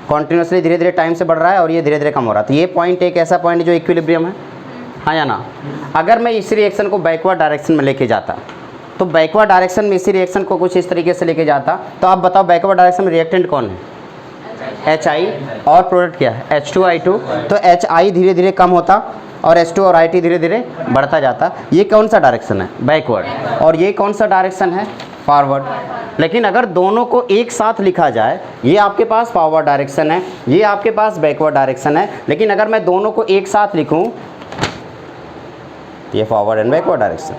कॉन्टिन्यूसली धीरे धीरे टाइम से बढ़ रहा है और ये धीरे धीरे कम हो रहा है। तो ये पॉइंट एक ऐसा पॉइंट जो इक्विलिब्रियम है, हाँ या ना? अगर मैं इस रिएक्शन को बैकवर्ड डायरेक्शन में लेके जाता तो बैकवर्ड डायरेक्शन में इसी रिएक्शन को कुछ इस तरीके से लेके जाता, तो आप बताओ बैकवर्ड डायरेक्शन में रिएक्टेंट कौन है? HI, और प्रोडक्ट क्या है? H2I2। तो HI धीरे धीरे कम होता और H2 और IT धीरे धीरे बढ़ता जाता। ये कौन सा डायरेक्शन है? बैकवर्ड। और ये कौन सा डायरेक्शन है? फॉरवर्ड। लेकिन अगर दोनों को एक साथ लिखा जाए, ये आपके पास फॉरवर्ड डायरेक्शन है, ये आपके पास बैकवर्ड डायरेक्शन है, लेकिन अगर मैं दोनों को एक साथ लिखूं, ये फॉरवर्ड एंड बैकवर्ड डायरेक्शन,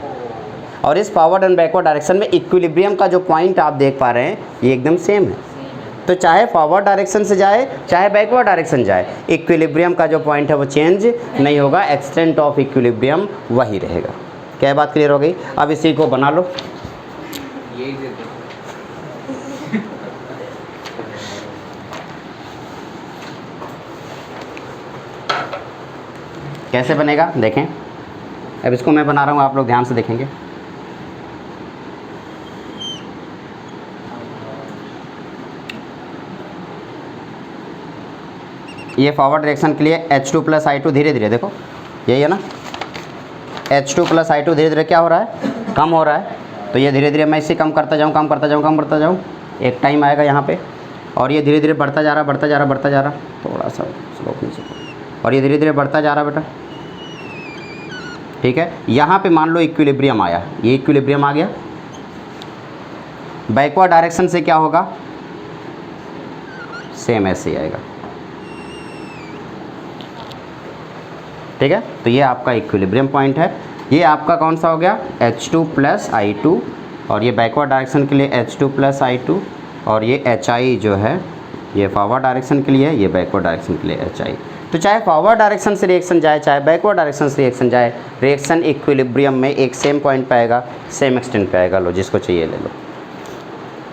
और इस फॉरवर्ड एंड बैकवर्ड डायरेक्शन में इक्विलिब्रियम का जो पॉइंट आप देख पा रहे हैं ये एकदम सेम है। तो चाहे फॉरवर्ड डायरेक्शन से जाए चाहे बैकवर्ड डायरेक्शन जाए, इक्विलिब्रियम का जो पॉइंट है वो चेंज नहीं होगा, एक्सटेंट ऑफ इक्विलिब्रियम वही रहेगा। क्या बात क्लियर हो गई? अब इसी को बना लो। कैसे बनेगा देखें। अब इसको मैं बना रहा हूँ, आप लोग ध्यान से देखेंगे। ये फॉरवर्ड डायरेक्शन के लिए H2 + I2 धीरे धीरे, देखो यही है ना, H2 + I2 धीरे धीरे क्या हो रहा है? कम हो रहा है, तो ये धीरे धीरे मैं इसे कम करता जाऊँ, कम करता जाऊँ, कम करता जाऊँ, एक टाइम आएगा यहाँ पे और ये धीरे धीरे बढ़ता जा रहा, बढ़ता जा रहा, बढ़ता जा रहा, थोड़ा सा स्लोप नीचे, और ये धीरे धीरे बढ़ता जा रहा बेटा, ठीक है। यहाँ पे मान लो इक्विलिब्रियम आया, ये इक्विलिब्रियम आ गया। बैकवर्ड डायरेक्शन से क्या होगा, सेम ऐसे ही आएगा, ठीक है। तो ये आपका इक्विलिब्रियम पॉइंट है। ये आपका कौन सा हो गया, H2 प्लस I2, और ये बैकवर्ड डायरेक्शन के लिए H2 प्लस I2, और ये HI जो है ये फॉरवर्ड डायरेक्शन के लिए है, ये बैकवर्ड डायरेक्शन के लिए HI। तो चाहे फॉरवर्ड डायरेक्शन से रिएक्शन जाए, चाहे बैकवर्ड डायरेक्शन से रिएक्शन जाए, रिएक्शन इक्विलिब्रियम में एक सेम पॉइंट पे आएगा, सेम एक्सटेंट पे आएगा। लो जिसको चाहिए ले लो,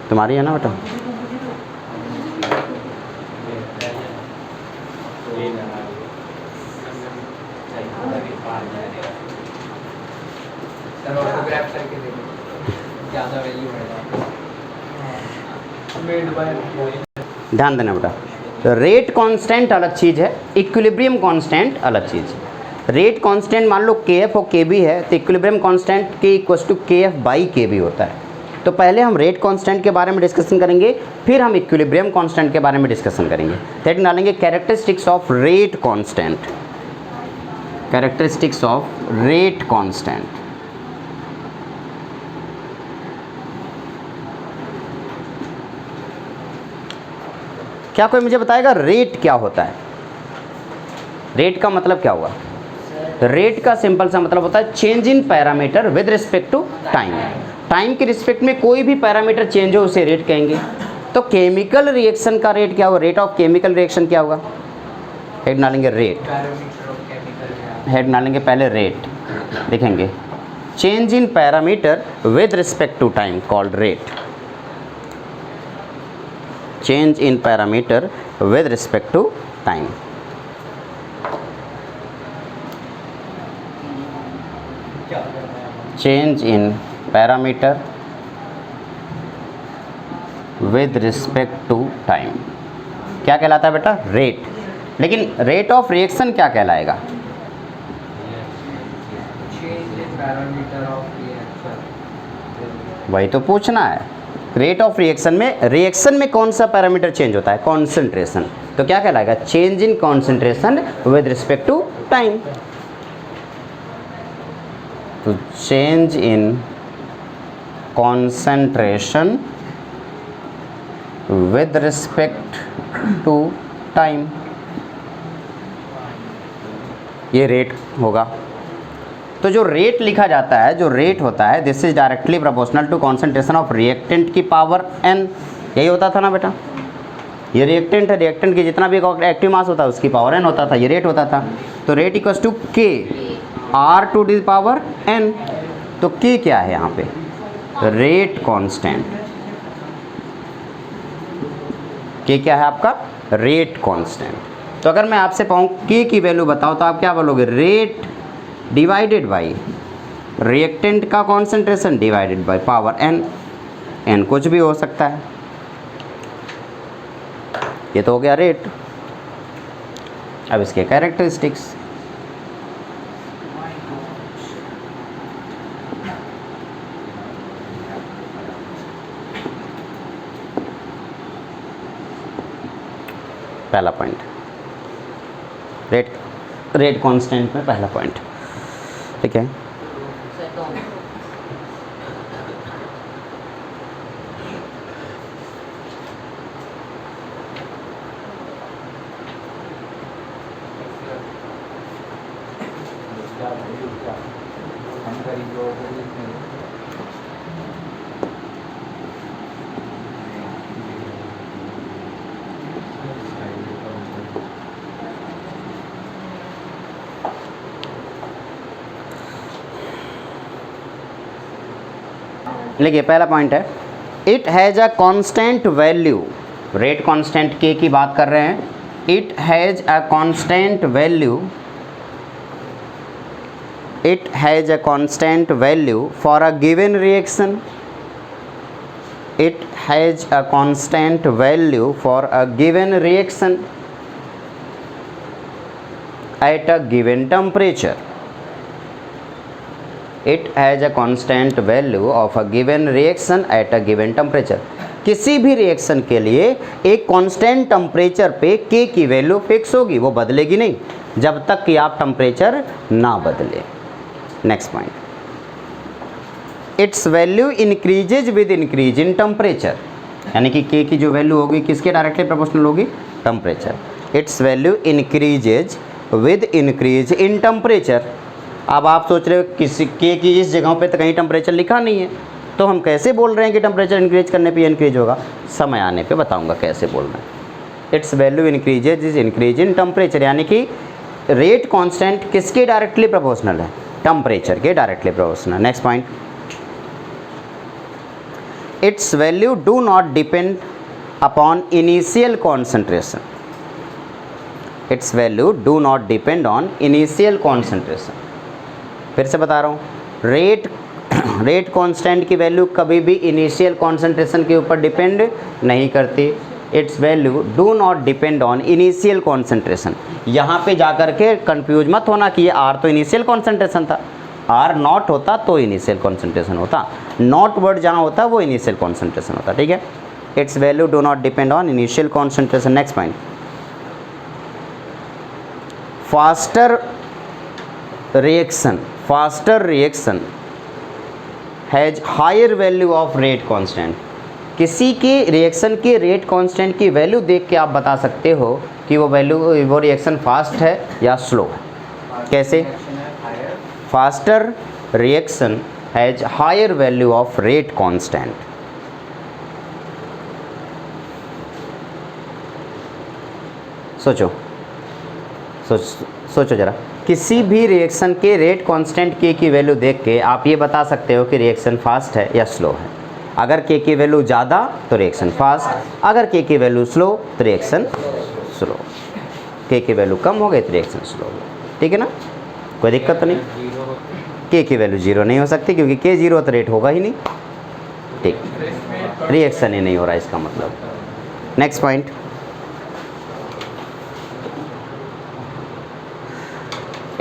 तुम्हारी है ना बेटा। ध्यान देना बेटा, तो रेट कांस्टेंट अलग चीज़ है, इक्विलिब्रियम कांस्टेंट अलग चीज़ है। रेट कांस्टेंट मान लो KF और KB है, तो equilibrium constant K equals to KF by KB होता है। तो पहले हम रेट कांस्टेंट के बारे में डिस्कशन करेंगे, फिर हम इक्विलिब्रियम कांस्टेंट के बारे में डिस्कशन करेंगे। हेडिंग डालेंगे characteristics of rate constant, characteristics of rate constant. क्या कोई मुझे बताएगा रेट क्या होता है? रेट का मतलब क्या हुआ? रेट का सिंपल सा मतलब होता है change in parameter with respect to time. Time के रिस्पेक्ट में कोई भी पैरामीटर चेंज हो उसे रेट कहेंगे। तो केमिकल रिएक्शन का रेट क्या होगा? रेट ऑफ केमिकल रिएक्शन क्या होगा? हेड डालेंगे रेट, हेड डालेंगे पहले रेट, लिखेंगे change in parameter with respect to time called rate. change in parameter with respect to time। change in parameter with respect to time क्या कहलाता है बेटा? रेट। लेकिन रेट ऑफ रिएक्शन क्या कहलाएगा? वही तो पूछना है। रेट ऑफ रिएक्शन में कौन सा पैरामीटर चेंज होता है? कॉन्सेंट्रेशन। तो क्या कहलाएगा? Change in concentration with respect to time. तो change in concentration with respect to time, ये रेट होगा। तो जो रेट लिखा जाता है, जो रेट होता है, this is directly proportional to concentration of reactant की पावर n। यही होता था ना बेटा, ये रिएक्टेंट है, रिएक्टेंट की जितना भी एक्टिव मास होता है उसकी पावर n होता था, ये रेट होता था। तो rate equals to K R to the power n। तो K क्या है यहाँ पे? Rate constant. K क्या है आपका? Rate constant. तो अगर मैं आपसे पाऊँ K की वैल्यू बताओ तो आप क्या बोलोगे? रेट डिवाइडेड बाई रिएक्टेंट का concentration divided by power n। n कुछ भी हो सकता है। ये तो हो गया रेट। अब इसके कैरेक्टरिस्टिक्स, पहला पॉइंट रेट कांस्टेंट में पहला पॉइंट, ठीक है। देखिए पहला पॉइंट है, it has a constant value. Rate constant K की बात कर रहे हैं। It has a constant value, it has a constant value for a given reaction. It has a constant value for a given reaction at a given temperature. It has a constant value of a given reaction at a given temperature. किसी भी रिएक्शन के लिए एक कांस्टेंट टेम्परेचर पे के की वैल्यू फिक्स होगी, वो बदलेगी नहीं जब तक कि आप टेम्परेचर ना बदले। Next point, it's value increases with increase in temperature, यानी कि के की जो वैल्यू होगी किसके डायरेक्टली प्रोपोर्शनल होगी, temperature. It's value increases with increase in temperature. अब आप सोच रहे हो किसी के की इस जगहों पे तो कहीं टेम्परेचर लिखा नहीं है, तो हम कैसे बोल रहे हैं कि टेम्परेचर इंक्रीज करने पे इंक्रीज होगा, समय आने पे बताऊंगा कैसे बोल रहे हैं। It's value increases is increase in temperature, यानी कि रेट कांस्टेंट किसके डायरेक्टली प्रोपोर्शनल है, टेम्परेचर के directly proportional. Next point, it's value do not depend upon initial concentration. It's value do not depend on initial concentration. फिर से बता रहा हूँ, रेट कांस्टेंट की वैल्यू कभी भी इनिशियल कॉन्सेंट्रेशन के ऊपर डिपेंड नहीं करती। It's value do not depend on initial concentration. यहाँ पे जाकर के कंफ्यूज मत होना कि ये आर तो इनिशियल कॉन्सेंट्रेशन था, आर नॉट होता तो इनिशियल कॉन्सेंट्रेशन होता, नॉट वर्ड जहाँ होता वो इनिशियल कॉन्सेंट्रेशन होता, ठीक है। Its value do not depend on initial concentration. Next point, faster reaction has higher value of rate constant. किसी के रिएक्शन के रेट कांस्टेंट की वैल्यू देख के आप बता सकते हो कि वो रिएक्शन फास्ट है या स्लो है। कैसे, faster reaction has higher value of rate constant. सोचो जरा, किसी भी रिएक्शन के रेट कांस्टेंट के की वैल्यू देख के आप ये बता सकते हो कि रिएक्शन फास्ट है या स्लो है। अगर के की वैल्यू ज़्यादा तो रिएक्शन फास्ट, अगर के की वैल्यू स्लो तो रिएक्शन स्लो, के की वैल्यू कम हो गई तो रिएक्शन स्लो हो गई, ठीक है ना, कोई दिक्कत तो नहीं। के की वैल्यू जीरो नहीं हो सकती क्योंकि के जीरो तो रेट होगा ही नहीं, ठीक, रिएक्शन ही नहीं हो रहा इसका मतलब। Next point,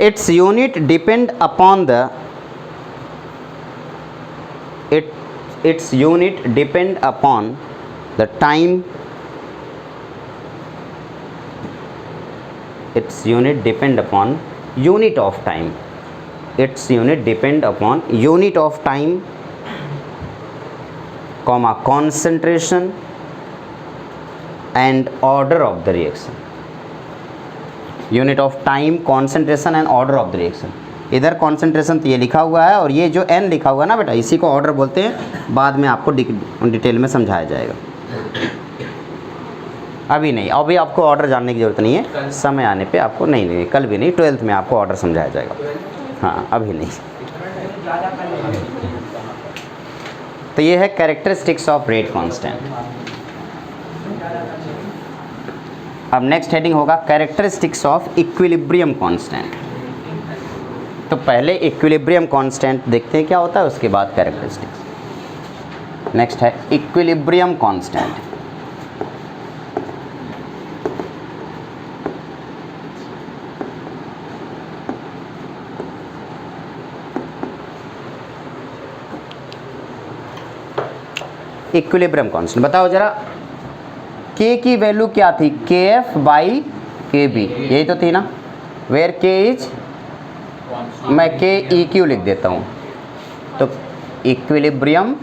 its unit depend upon the its unit depend upon the time, its unit depend upon unit of time, its unit depend upon unit of time, comma concentration and order of the reaction। Unit of time, concentration and order of the reaction. इधर कॉन्सेंट्रेशन तो ये लिखा हुआ है और ये जो एन लिखा हुआ है ना बेटा, इसी को ऑर्डर बोलते हैं, बाद में आपको डिटेल में समझाया जाएगा, अभी नहीं। अभी आपको ऑर्डर जानने की ज़रूरत नहीं है, समय आने पे आपको, नहीं कल भी नहीं, 12th में आपको ऑर्डर समझाया जाएगा, हाँ अभी नहीं। तो ये है कैरेक्टरिस्टिक्स ऑफ रेट कांस्टेंट। अब नेक्स्ट हेडिंग होगा कैरेक्टरिस्टिक्स ऑफ इक्विलिब्रियम कांस्टेंट। तो पहले इक्विलिब्रियम कांस्टेंट देखते हैं क्या होता है, उसके बाद कैरेक्टरिस्टिक्स। नेक्स्ट है इक्विलिब्रियम कांस्टेंट। इक्विलिब्रियम कांस्टेंट बताओ जरा, के की वैल्यू क्या थी, के एफ बाई के बी, यही तो थी ना, वेयर के इज, मैं के ई क्यू लिख देता हूँ, तो इक्विलिब्रियम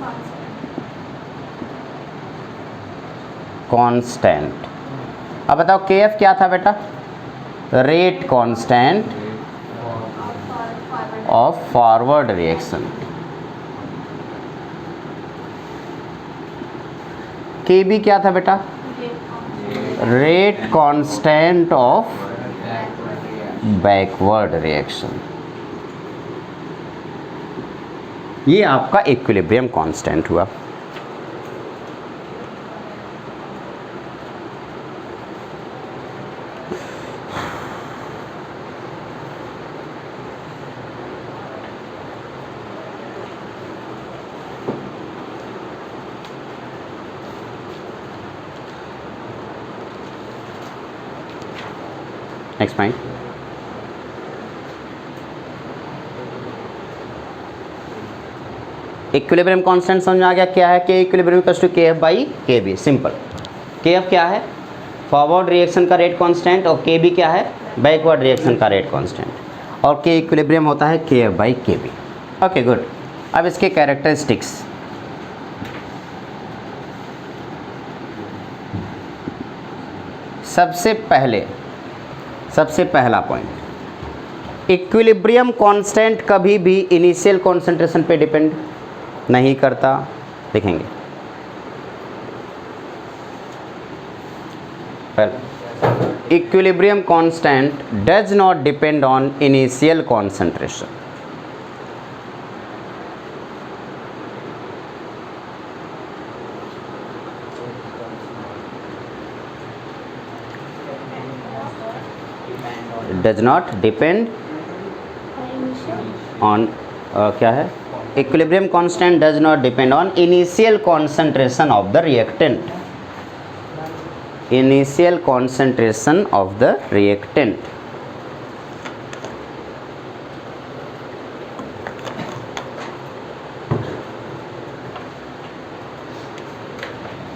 कांस्टेंट। अब बताओ के एफ क्या था बेटा, rate constant of forward reaction. के बी क्या था बेटा, rate constant of backward reaction. ये आपका इक्विलिब्रियम कांस्टेंट हुआ। नेक्स्ट पॉइंट, इक्विलिब्रियम कांस्टेंट समझ में आ गया क्या है, के इक्विलिब्रियम इक्वल्स टू के एफ बाई के बी, सिंपल। के एफ क्या है, फॉरवर्ड रिएक्शन का रेट कांस्टेंट, और के बी क्या है, बैकवर्ड रिएक्शन का रेट कांस्टेंट, और के इक्विलिब्रियम होता है के एफ बाई के बी। Okay good. अब इसके कैरेक्टरिस्टिक्स, सबसे पहला पॉइंट, इक्विलिब्रियम कांस्टेंट कभी भी इनिशियल कॉन्सेंट्रेशन पे डिपेंड नहीं करता। देखेंगे पहले, equilibrium constant does not depend on initial concentration. Does not depend on क्या है, equilibrium constant does not depend on initial concentration of the reactant, initial concentration of the reactant.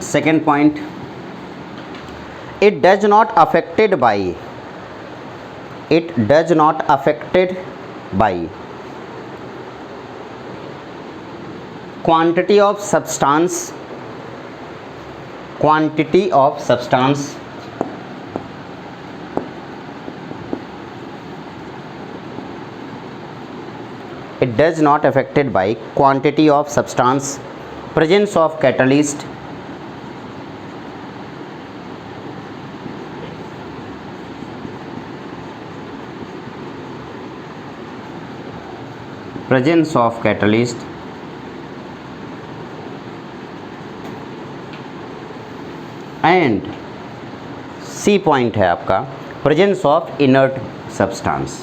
Second point, it does not affected by quantity of substance it does not affected by quantity of substance, presence of catalyst, presence of catalyst, and C point है आपका presence of inert substance।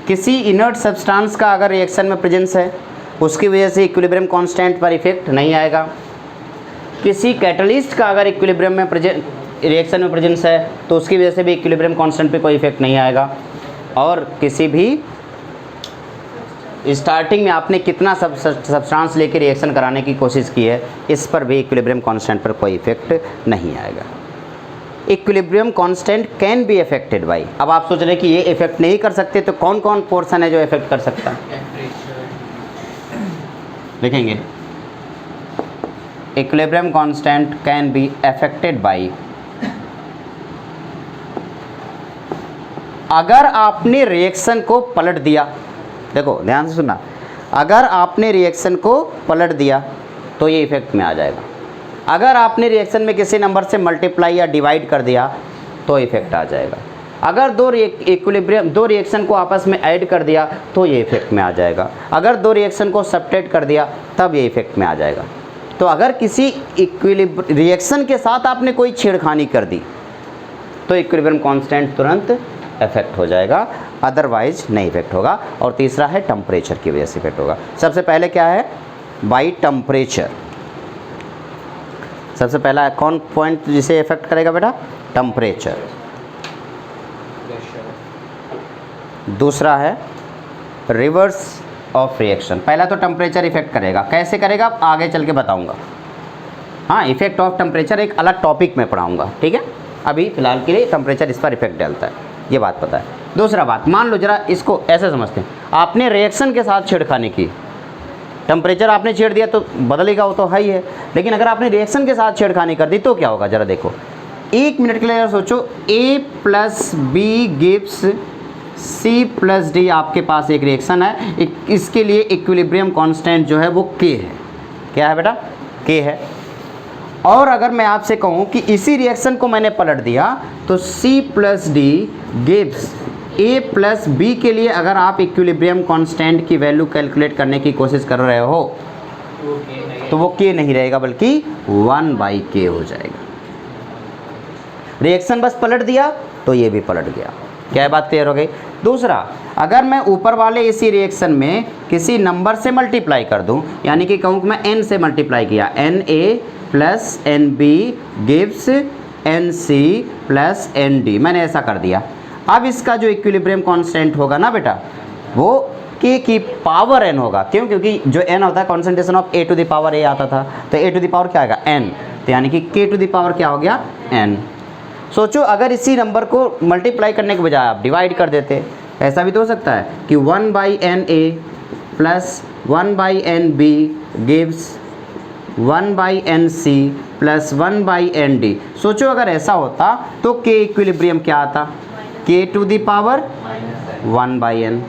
किसी इनर्ट सब्सटेंस का अगर रिएक्शन में प्रेजेंस है, उसकी वजह से इक्विलिब्रियम कांस्टेंट पर इफेक्ट नहीं आएगा। किसी कैटलिस्ट का अगर इक्विलिब्रियम में रिएक्शन में प्रेजेंस है, तो उसकी वजह से भी इक्विलिब्रियम कांस्टेंट पे कोई इफेक्ट नहीं आएगा। और किसी भी स्टार्टिंग में आपने कितना सब्सटेंस लेके रिएक्शन कराने की कोशिश की है, इस पर भी इक्विलिब्रियम कांस्टेंट पर कोई इफेक्ट नहीं आएगा। Equilibrium constant can be affected by, अब आप सोच रहे हैं कि ये इफेक्ट नहीं कर सकते, तो कौन कौन पोर्शन है जो इफेक्ट कर सकता है, देखेंगे। Equilibrium constant can be affected by, अगर आपने रिएक्शन को पलट दिया, देखो ध्यान से सुनना, अगर आपने रिएक्शन को पलट दिया तो ये इफेक्ट में आ जाएगा। अगर आपने रिएक्शन में किसी नंबर से मल्टीप्लाई या डिवाइड कर दिया तो इफेक्ट आ जाएगा। अगर दो रिएक्शन को आपस में ऐड कर दिया तो ये इफेक्ट में आ जाएगा। अगर दो रिएक्शन को सब्ट्रैक्ट कर दिया तब ये इफेक्ट में आ जाएगा। तो अगर किसी रिएक्शन के साथ आपने कोई छेड़खानी कर दी तो इक्विलिब्रियम कांस्टेंट तुरंत इफेक्ट हो जाएगा, अदरवाइज नहीं इफेक्ट होगा। और तीसरा है टेम्परेचर की वजह से इफेक्ट होगा। सबसे पहले क्या है, बाई टेम्परेचर। सबसे पहला कौन पॉइंट जिसे इफेक्ट करेगा बेटा, टेम्परेचर। दूसरा है रिवर्स ऑफ रिएक्शन। पहला तो टेम्परेचर इफेक्ट करेगा, कैसे करेगा आगे चल के बताऊंगा। हाँ, इफेक्ट ऑफ टेम्परेचर एक अलग टॉपिक में पढ़ाऊंगा, ठीक है। अभी फिलहाल के लिए टेम्परेचर इस पर इफेक्ट डालता है, ये बात पता है। दूसरा बात, मान लो जरा इसको ऐसे समझते हैं, आपने रिएक्शन के साथ छेड़खानी की, टेम्परेचर आपने छेड़ दिया तो बदलेगा, वो तो है ही है। लेकिन अगर आपने रिएक्शन के साथ छेड़खानी कर दी तो क्या होगा, जरा देखो। एक मिनट के लिए सोचो, A plus B gives C plus D, आपके पास एक रिएक्शन है, इसके लिए इक्विलिब्रियम कांस्टेंट जो है वो K है। क्या है बेटा, K है। और अगर मैं आपसे कहूँ कि इसी रिएक्शन को मैंने पलट दिया तो C plus D gives A plus B, के लिए अगर आप इक्विलिब्रियम कांस्टेंट की वैल्यू कैलकुलेट करने की कोशिश कर रहे हो तो वो K नहीं रहेगा बल्कि 1/K हो जाएगा। रिएक्शन बस पलट दिया तो ये भी पलट गया। क्या है, बात क्लियर हो गई। दूसरा, अगर मैं ऊपर वाले इसी रिएक्शन में किसी नंबर से मल्टीप्लाई कर दूं, यानी कि कहूँ कि मैं n से मल्टीप्लाई किया, Na plus Nb gives NC plus ND, मैंने ऐसा कर दिया। अब इसका जो इक्विलिब्रियम कांस्टेंट होगा ना बेटा, वो K की पावर n होगा। क्यों? क्योंकि जो n होता है concentration of A to the power A आता था, तो A टू द पावर क्या आएगा n, तो यानी कि K टू द पावर क्या हो गया n। सोचो अगर इसी नंबर को मल्टीप्लाई करने के बजाय आप डिवाइड कर देते, ऐसा भी तो हो सकता है कि 1/NA plus 1/NB gives 1/NC plus 1/ND। सोचो अगर ऐसा होता तो K इक्विलिब्रियम क्या आता, K to the power 1/n।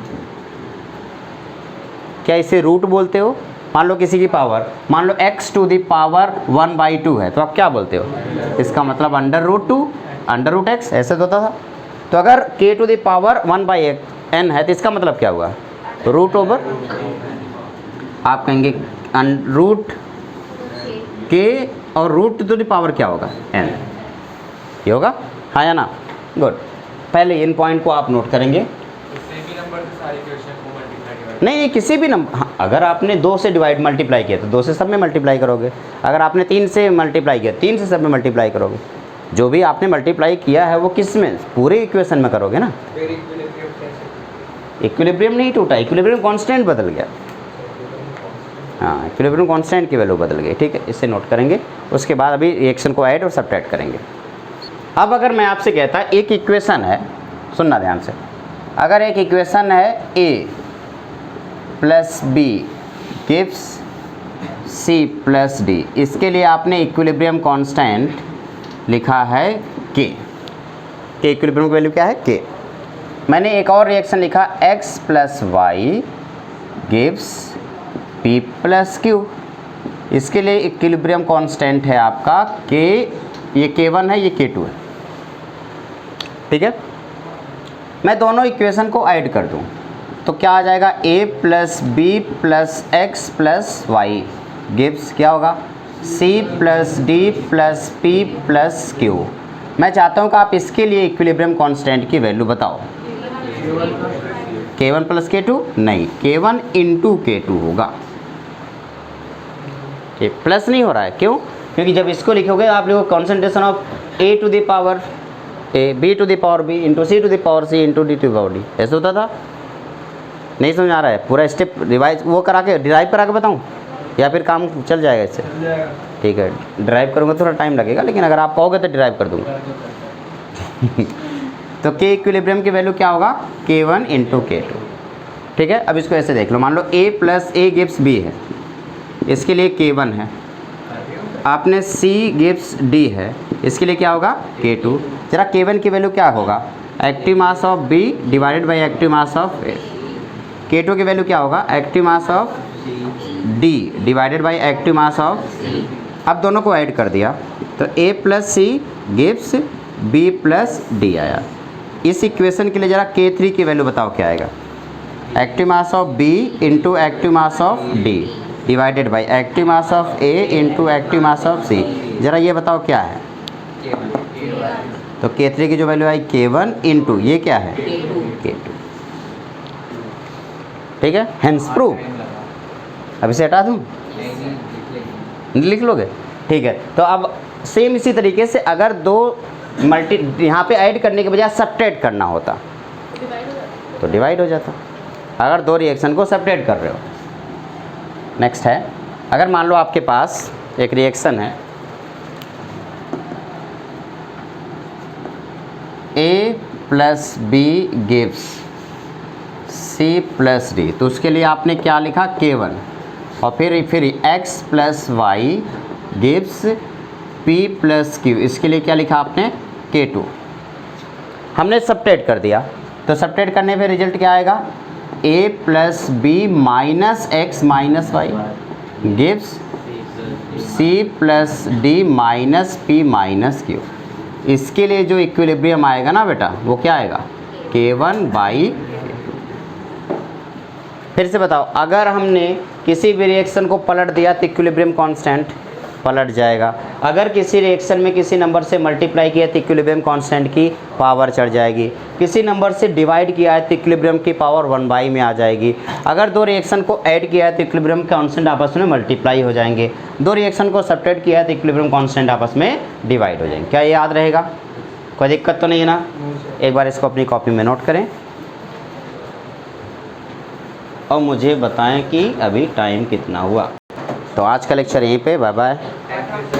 क्या इसे रूट बोलते हो? मान लो किसी की पावर, मान लो x टू द पावर 1/2 है, तो आप क्या बोलते हो? इसका मतलब √2 √x, ऐसे तो होता था। तो अगर k to the power 1/n है तो इसका मतलब क्या हुआ? रूट ओवर, आप कहेंगे रूट k और रूट टू द पावर क्या होगा n, ये होगा, हाँ या ना? गुड। पहले इन पॉइंट को आप नोट करेंगे। नहीं, किसी भी नंबर, हाँ, अगर आपने 2 से डिवाइड मल्टीप्लाई किया तो 2 से सब में मल्टीप्लाई करोगे। अगर आपने 3 से मल्टीप्लाई किया 3 से सब में मल्टीप्लाई करोगे। जो भी आपने मल्टीप्लाई किया है वो किस में, पूरे इक्वेशन में करोगे ना। इक्विलिब्रियम नहीं टूटा, इक्विलिब्रियम कांस्टेंट बदल गया। हाँ, इक्विलिब्रियम कांस्टेंट की वैल्यू बदल गई। ठीक है, इसे नोट करेंगे। उसके बाद अभी रिएक्शन को ऐड और सब्ट्रैक्ट करेंगे। अब अगर मैं आपसे कहता एक इक्वेशन है, सुनना ध्यान से, अगर एक इक्वेशन है A plus B gives C plus D, इसके लिए आपने इक्विलिब्रियम कांस्टेंट लिखा है K। के इक्विलिब्रियम की वैल्यू क्या है? K। मैंने एक और रिएक्शन लिखा X plus Y gives P plus Q, इसके लिए इक्विलिब्रियम कांस्टेंट है आपका K, ये K1 है, ये K2 है। ठीक है, मैं दोनों इक्वेशन को ऐड कर दूं तो क्या आ जाएगा? A plus B plus X plus Y gives क्या होगा? C plus D plus P plus Q। मैं चाहता हूं कि आप इसके लिए इक्विलिब्रियम कांस्टेंट की वैल्यू बताओ। K1 प्लस K2 नहीं, K1 इंटू K2 होगा। ये प्लस नहीं हो रहा है, क्यों? क्योंकि जब इसको लिखोगे आप लोग concentration of A to the power A, B to the power B into C to the power C into D to the power D, ऐसे होता था। नहीं समझ आ रहा है? पूरा स्टेप रिवाइज वो करा के डिराइव करा के बताऊँ या फिर काम चल जाएगा इससे? ठीक है, ड्राइव करूँगा थोड़ा टाइम लगेगा, लेकिन अगर आप कहोगे तो ड्राइव कर दूँगा। तो K इक्विलिब्रियम की वैल्यू क्या होगा? K1 into K2। ठीक है, अब इसको ऐसे देख लो, मान लो A plus A gives B है, इसके लिए K1 है। आपने C गिव्स D है, इसके लिए क्या होगा? K2। जरा K1 की वैल्यू क्या होगा? Active mass of B divided by active mass of A। K2 की वैल्यू क्या होगा? Active mass of D divided by active mass of C। अब दोनों को ऐड कर दिया तो A plus C gives B plus D आया। इस इक्वेशन के लिए ज़रा K3 की वैल्यू बताओ क्या आएगा? Active mass of B into active mass of D divided by active mass of A into active mass of C। ज़रा ये बताओ क्या है? तो K3 की जो वैल्यू आई K1 इंटू ये क्या है? K2। ठीक है, हेंस प्रूव। अब इसे हटा दूँ? लिख लोगे? ठीक है, तो अब सेम इसी तरीके से अगर दो यहाँ पे ऐड करने के बजाय सब्ट्रैक्ट करना होता तो डिवाइड हो जाता। अगर दो रिएक्शन को सब्ट्रैक्ट कर रहे हो। नेक्स्ट है, अगर मान लो आपके पास एक रिएक्शन है A plus B gives C plus D, तो उसके लिए आपने क्या लिखा? K1। और फिर X plus Y gives P plus Q, इसके लिए क्या लिखा आपने? K2। हमने सब्ट्रैक्ट कर दिया, तो सब्ट्रैक्ट करने पे रिजल्ट क्या आएगा? A plus B minus X minus Y gives C plus D minus P minus Q। इसके लिए जो इक्विलिब्रियम आएगा ना बेटा, वो क्या आएगा? K1 by. फिर से बताओ, अगर हमने किसी भी रिएक्शन को पलट दिया तो इक्विलिब्रियम कांस्टेंट पलट जाएगा। अगर किसी रिएक्शन में किसी नंबर से मल्टीप्लाई किया तो इक्विलिब्रियम कांस्टेंट की पावर चढ़ जाएगी। किसी नंबर से डिवाइड किया है तो इक्विलिब्रियम की पावर 1/, में आ जाएगी। अगर दो रिएक्शन को ऐड किया है तो इक्विलिब्रियम कांस्टेंट आपस में मल्टीप्लाई हो जाएंगे। दो रिएक्शन को सब्ट्रैक्ट किया है तो इक्विलिब्रियम कांस्टेंट आपस में डिवाइड हो जाएंगे। क्या ये याद रहेगा? कोई दिक्कत तो नहीं है ना? एक बार इसको अपनी कॉपी में नोट करें और मुझे बताएं कि अभी टाइम कितना हुआ। तो आज का लेक्चर यहीं पे, बाय बाय।